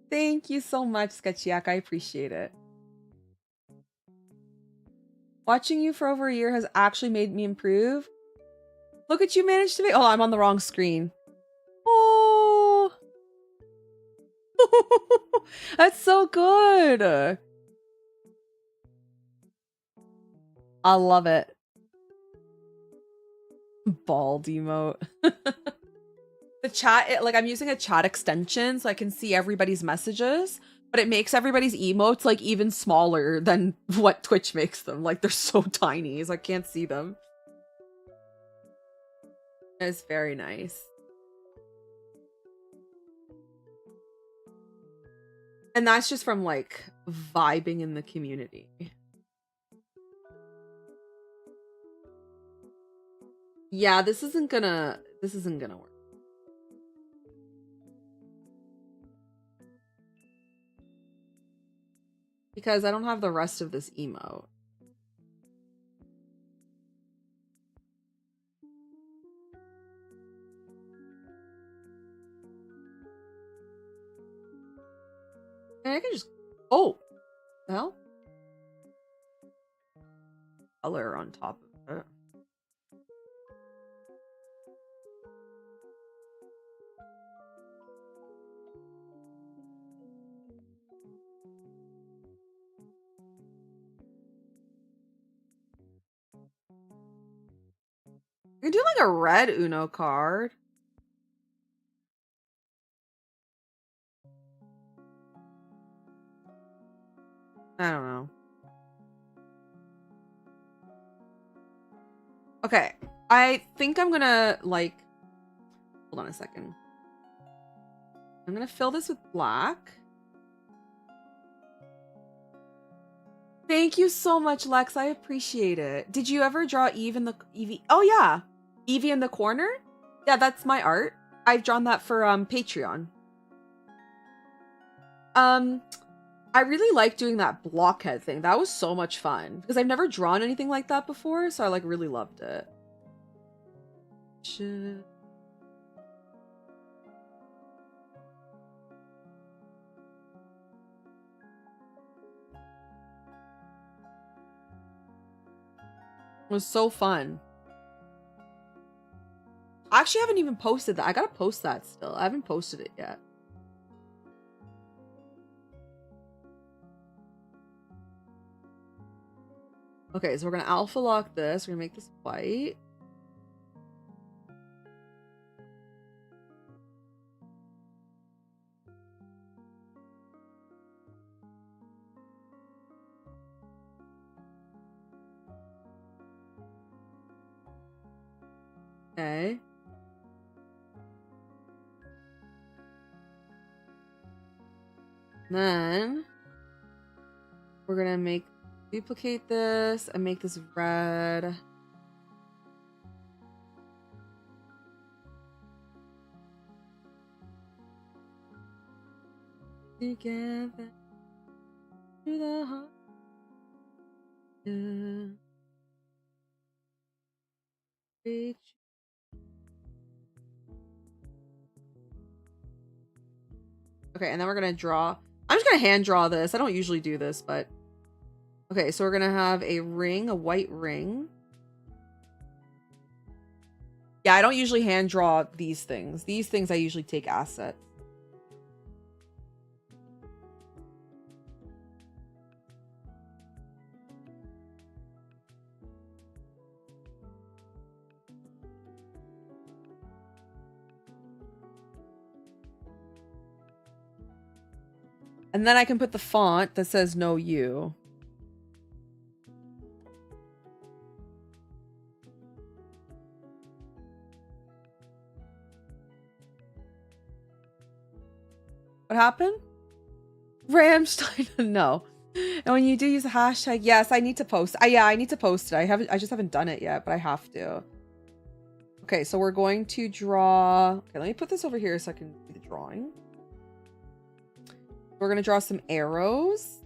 Thank you so much, Sketchiak. I appreciate it. Watching you for over a year has actually made me improve. Look at you managed to make— oh, I'm on the wrong screen. Oh! That's so good! I love it. Bald emote. The chat, like I'm using a chat extension so I can see everybody's messages, but it makes everybody's emotes like even smaller than what Twitch makes them. Like they're so tiny, so I can't see them. It's very nice. And that's just from like vibing in the community. Yeah, this isn't gonna work. Because I don't have the rest of this emote. And I can just— oh! The hell? Color on top of it. You can do like a red Uno card. I don't know. Okay. I think I'm gonna like— hold on a second. I'm gonna fill this with black. Thank you so much, Lex. I appreciate it. Did you ever draw Eve in the— Evie? Oh yeah. Evie in the corner? Yeah, that's my art. I've drawn that for Patreon. I really like doing that blockhead thing. That was so much fun because I've never drawn anything like that before, so I like really loved it. Shit. It was so fun. I actually haven't even posted that. I gotta post that still. I haven't posted it yet. Okay, so we're gonna alpha lock this. We're gonna make this white. Okay. Then we're gonna duplicate this and make this red. Together through the heart. Reach. Okay, and then we're gonna draw. I'm just gonna hand draw this. I don't usually do this, but okay, so we're gonna have a ring, a white ring. Yeah, I don't usually hand draw these things. These things I usually take assets. And then I can put the font that says no you. What happened? Ramstein, no. And when you do use a hashtag, yes, I need to post. Yeah, I need to post it. I just haven't done it yet, but I have to. Okay, so we're going to draw. Okay, let me put this over here so I can do the drawing. We're gonna draw some arrows.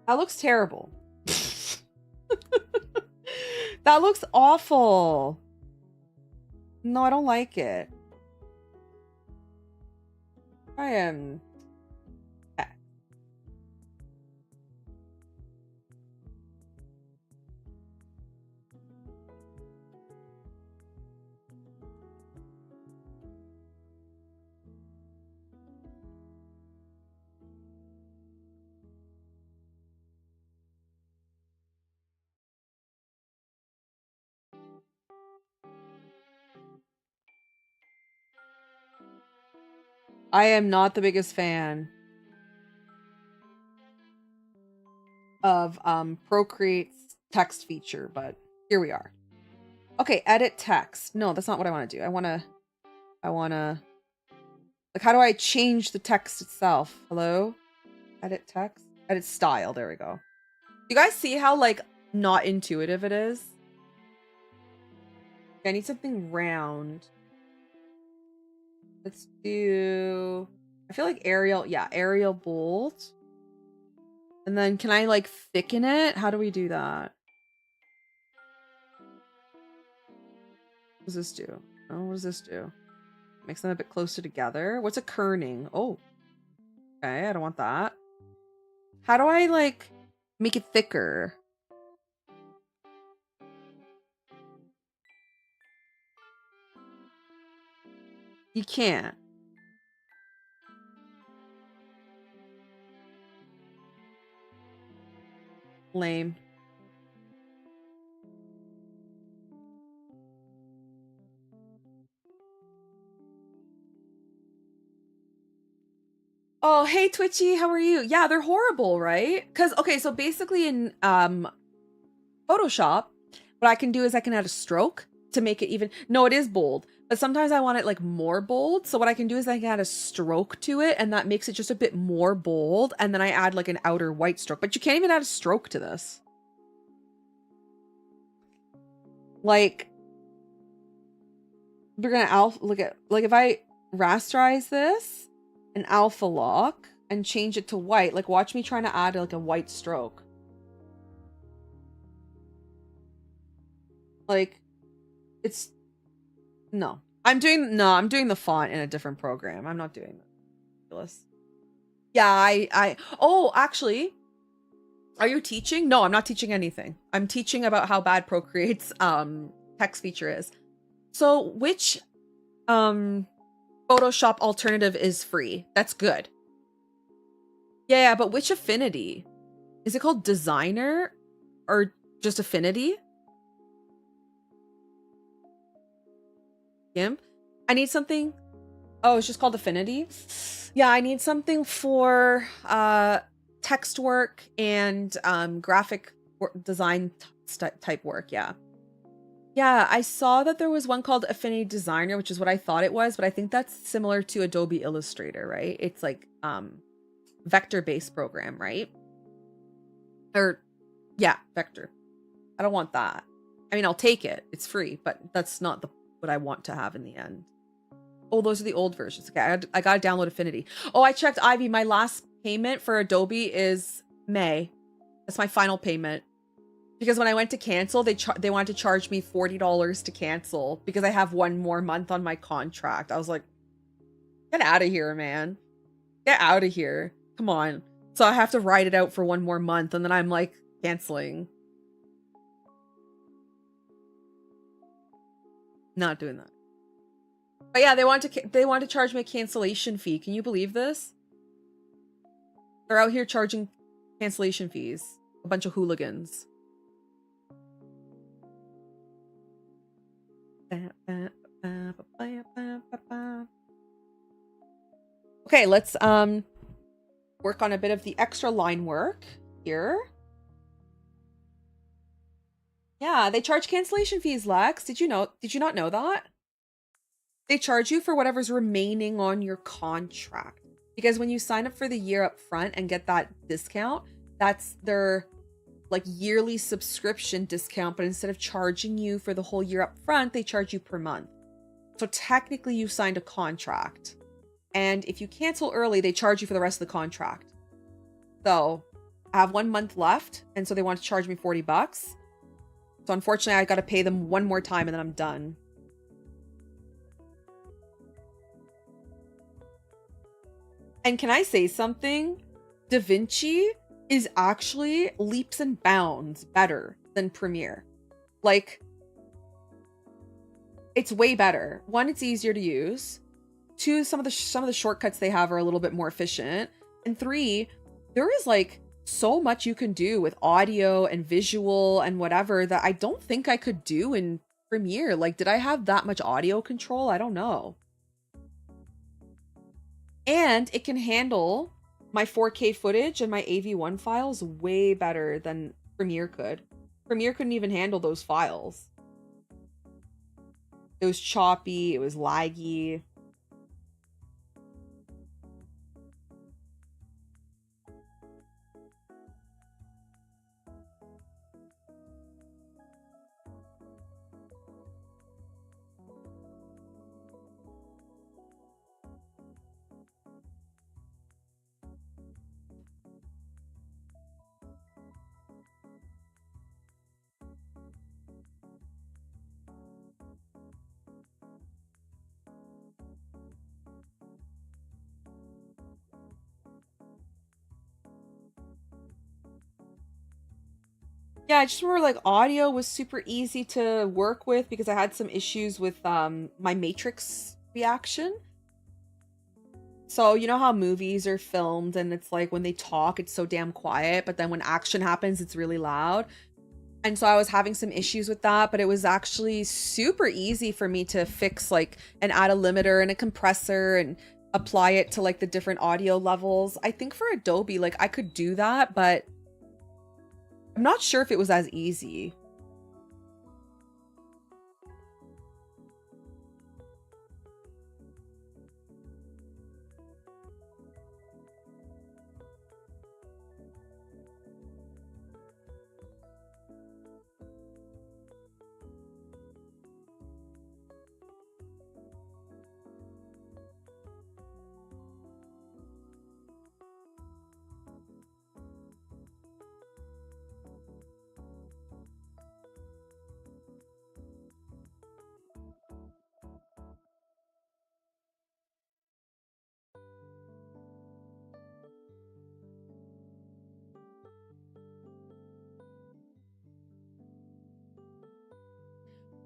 That looks terrible. That looks awful. No, I don't like it. I am. I am not the biggest fan of Procreate's text feature, but here we are. Okay, edit text. No, that's not what I want to do. I want to like, how do I change the text itself? Hello? Edit text? Edit style. There we go. You guys see how like not intuitive it is? I need something round. Let's do, I feel like Arial, yeah, Arial bold. And then can I like thicken it? How do we do that? What does this do? Oh, what does this do? Makes them a bit closer together. What's a kerning? Oh, okay, I don't want that. How do I like make it thicker? You can't. Lame. Oh, hey Twitchy, how are you? Yeah, they're horrible, right? Because okay, so basically in Photoshop, what I can do is I can add a stroke to make it even. No, it is bold, but sometimes I want it like more bold. So what I can do is I can add a stroke to it, and that makes it just a bit more bold. And then I add like an outer white stroke, but you can't even add a stroke to this. Like, we're gonna look at like if I rasterize this and alpha lock and change it to white. Like, watch me trying to add like a white stroke. Like, it's no. I'm doing the font in a different program. I'm not doing that. Yeah, oh, actually, Are you teaching? No, I'm not teaching anything. I'm teaching about how bad Procreate's text feature is. So which Photoshop alternative is free? That's good. Yeah, but which affinity? Is it called designer or just affinity? GIMP? I need something. Oh, it's just called affinity. Yeah, I need something for text work and graphic design type work. Yeah. Yeah, I saw that there was one called Affinity Designer, which is what I thought it was, but I think that's similar to Adobe Illustrator, right? It's like vector-based program, right? Or yeah, vector. I don't want that. I mean, I'll take it. It's free, but that's not what I want to have in the end. Oh, those are the old versions. Okay, I gotta download Affinity. Oh, I checked, Ivy. My last payment for Adobe is May. That's my final payment. Because when I went to cancel, they wanted to charge me $40 to cancel because I have one more month on my contract. I was like, get out of here, man. Get out of here. Come on. So I have to ride it out for one more month, and then I'm like canceling. Not doing that. But yeah, they want to charge me a cancellation fee. Can you believe this? They're out here charging cancellation fees. A bunch of hooligans. Okay, let's work on a bit of the extra line work here. Yeah, they charge cancellation fees, Lex. Did you not know that? They charge you for whatever's remaining on your contract. Because when you sign up for the year up front and get that discount, that's their like yearly subscription discount, but instead of charging you for the whole year up front, they charge you per month. So technically you signed a contract. And if you cancel early, they charge you for the rest of the contract. So I have 1 month left, and so they want to charge me $40. So unfortunately, I got to pay them one more time and then I'm done. And can I say something? DaVinci is actually leaps and bounds better than Premiere. Like, it's way better. One, it's easier to use. Two, some of the shortcuts they have are a little bit more efficient. And three, there is like so much you can do with audio and visual and whatever that I don't think I could do in Premiere. Like, did I have that much audio control? I don't know. And it can handle my 4K footage and my AV1 files way better than Premiere could. Premiere couldn't even handle those files. It was choppy, it was laggy. Yeah, I just remember like audio was super easy to work with because I had some issues with my matrix reaction. So you know how movies are filmed and it's like when they talk it's so damn quiet, but then when action happens it's really loud. And so I was having some issues with that, but it was actually super easy for me to fix like and add a limiter and a compressor and apply it to like the different audio levels. I think for Adobe like I could do that, but I'm not sure if it was as easy.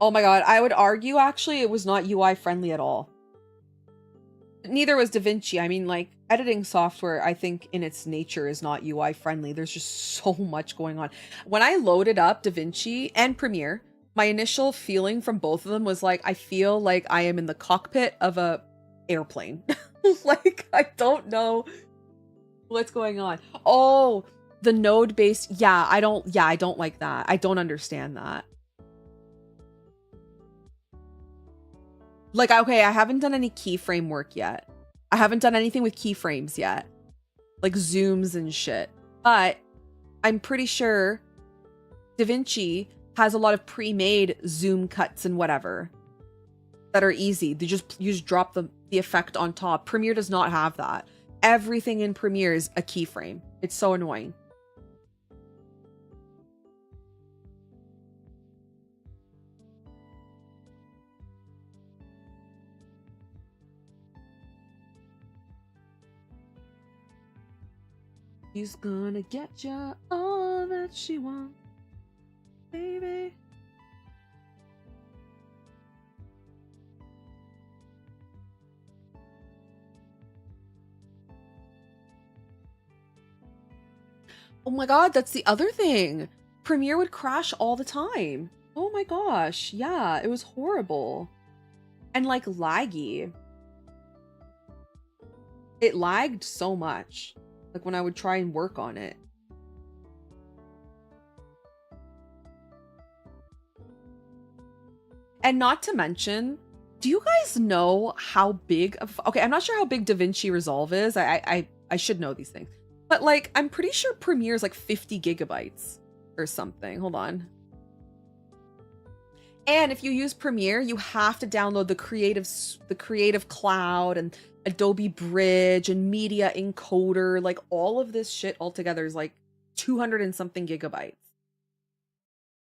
Oh my god, I would argue actually it was not UI friendly at all. Neither was DaVinci. I mean, like, editing software, I think in its nature is not UI friendly. There's just so much going on. When I loaded up DaVinci and Premiere, my initial feeling from both of them was like, I feel like I am in the cockpit of a airplane. Like, I don't know what's going on. Oh, the node based. Yeah, I don't like that. I don't understand that. Like, okay, I haven't done any keyframe work yet. I haven't done anything with keyframes yet. Like zooms and shit. But I'm pretty sure DaVinci has a lot of pre-made zoom cuts and whatever that are easy. You just drop the effect on top. Premiere does not have that. Everything in Premiere is a keyframe. It's so annoying. He's gonna get ya all that she wants, baby. Oh my god, that's the other thing. Premiere would crash all the time. Oh my gosh, yeah, it was horrible. And like laggy. It lagged so much. Like when I would try and work on it. And not to mention, do you guys know how big of, okay, I'm not sure how big DaVinci Resolve is. I should know these things. But like, I'm pretty sure Premiere is like 50 gigabytes or something. Hold on. And if you use Premiere, you have to download the Creative Cloud and Adobe Bridge and Media Encoder. Like all of this shit altogether is like 200 and something gigabytes.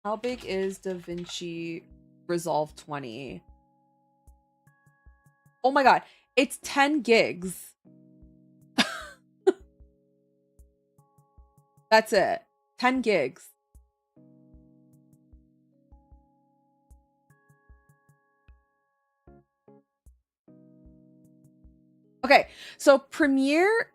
How big is DaVinci Resolve 20? Oh my god, it's 10 gigs. That's it. 10 gigs. Okay, so Premiere's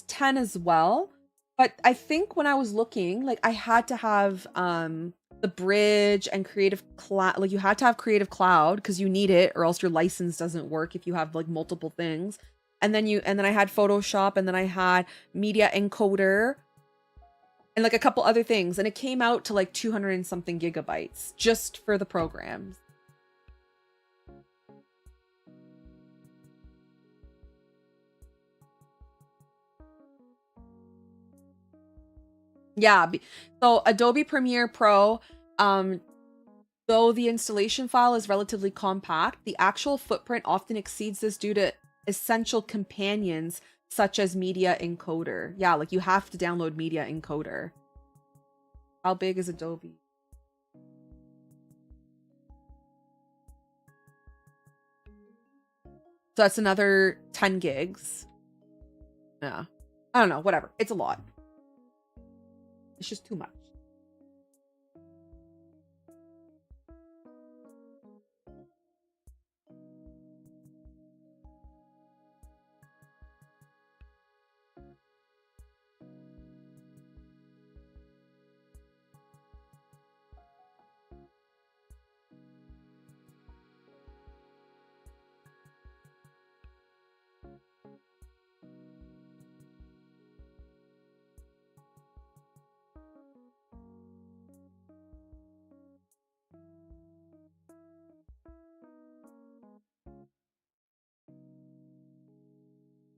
10 as well, but I think when I was looking, like I had to have the bridge and Creative Cloud, like you had to have Creative Cloud because you need it or else your license doesn't work if you have like multiple things. And then I had Photoshop, and then I had Media Encoder and like a couple other things, and it came out to like 200 and something gigabytes just for the programs. Yeah, so Adobe Premiere Pro, though the installation file is relatively compact, the actual footprint often exceeds this due to essential companions such as Media Encoder. Yeah, like you have to download Media Encoder. How big is Adobe? So that's another 10 gigs. Yeah. I don't know, whatever. It's a lot. It's just too much.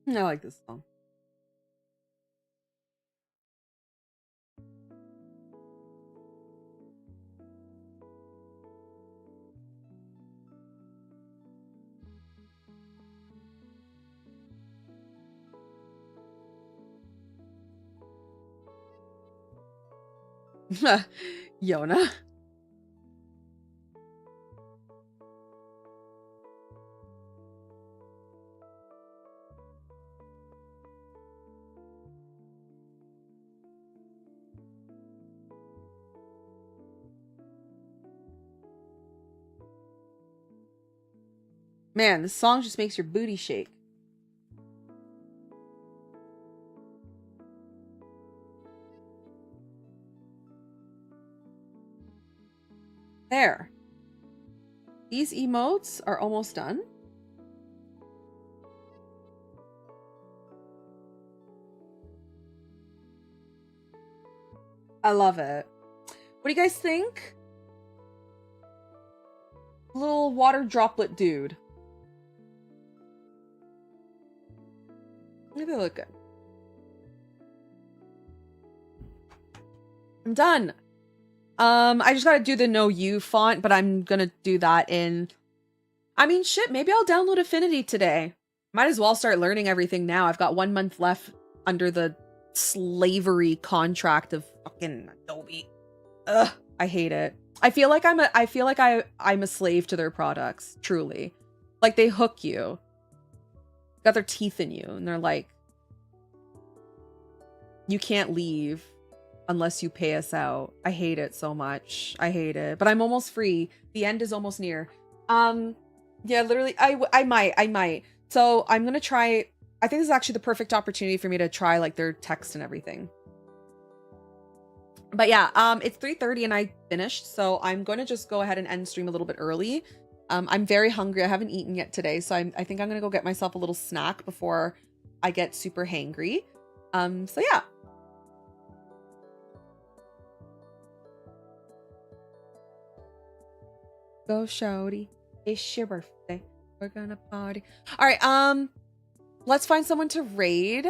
I like this song. Yona. Man, this song just makes your booty shake. There. These emotes are almost done. I love it. What do you guys think? Little water droplet dude. Maybe they look good. I'm done. I just gotta do the no you font, but I'm gonna do that in... I mean, shit, maybe I'll download Affinity today. Might as well start learning everything now. I've got 1 month left under the slavery contract of fucking Adobe. Ugh, I hate it. I feel like I'm a slave to their products, truly. Like, they hook you. Got their teeth in you, and they're like, you can't leave unless you pay us out. I hate it so much. I hate it. But I'm almost free. The end is almost near. Yeah, literally, I might. So I'm gonna try. I think this is actually the perfect opportunity for me to try like their text and everything. But yeah, it's 3:30 and I finished, so I'm going to just go ahead and end stream a little bit early. I'm very hungry. I haven't eaten yet today, so I think I'm gonna go get myself a little snack before I get super hangry. So yeah. Go shawty, it's your birthday. We're gonna party. All right, let's find someone to raid.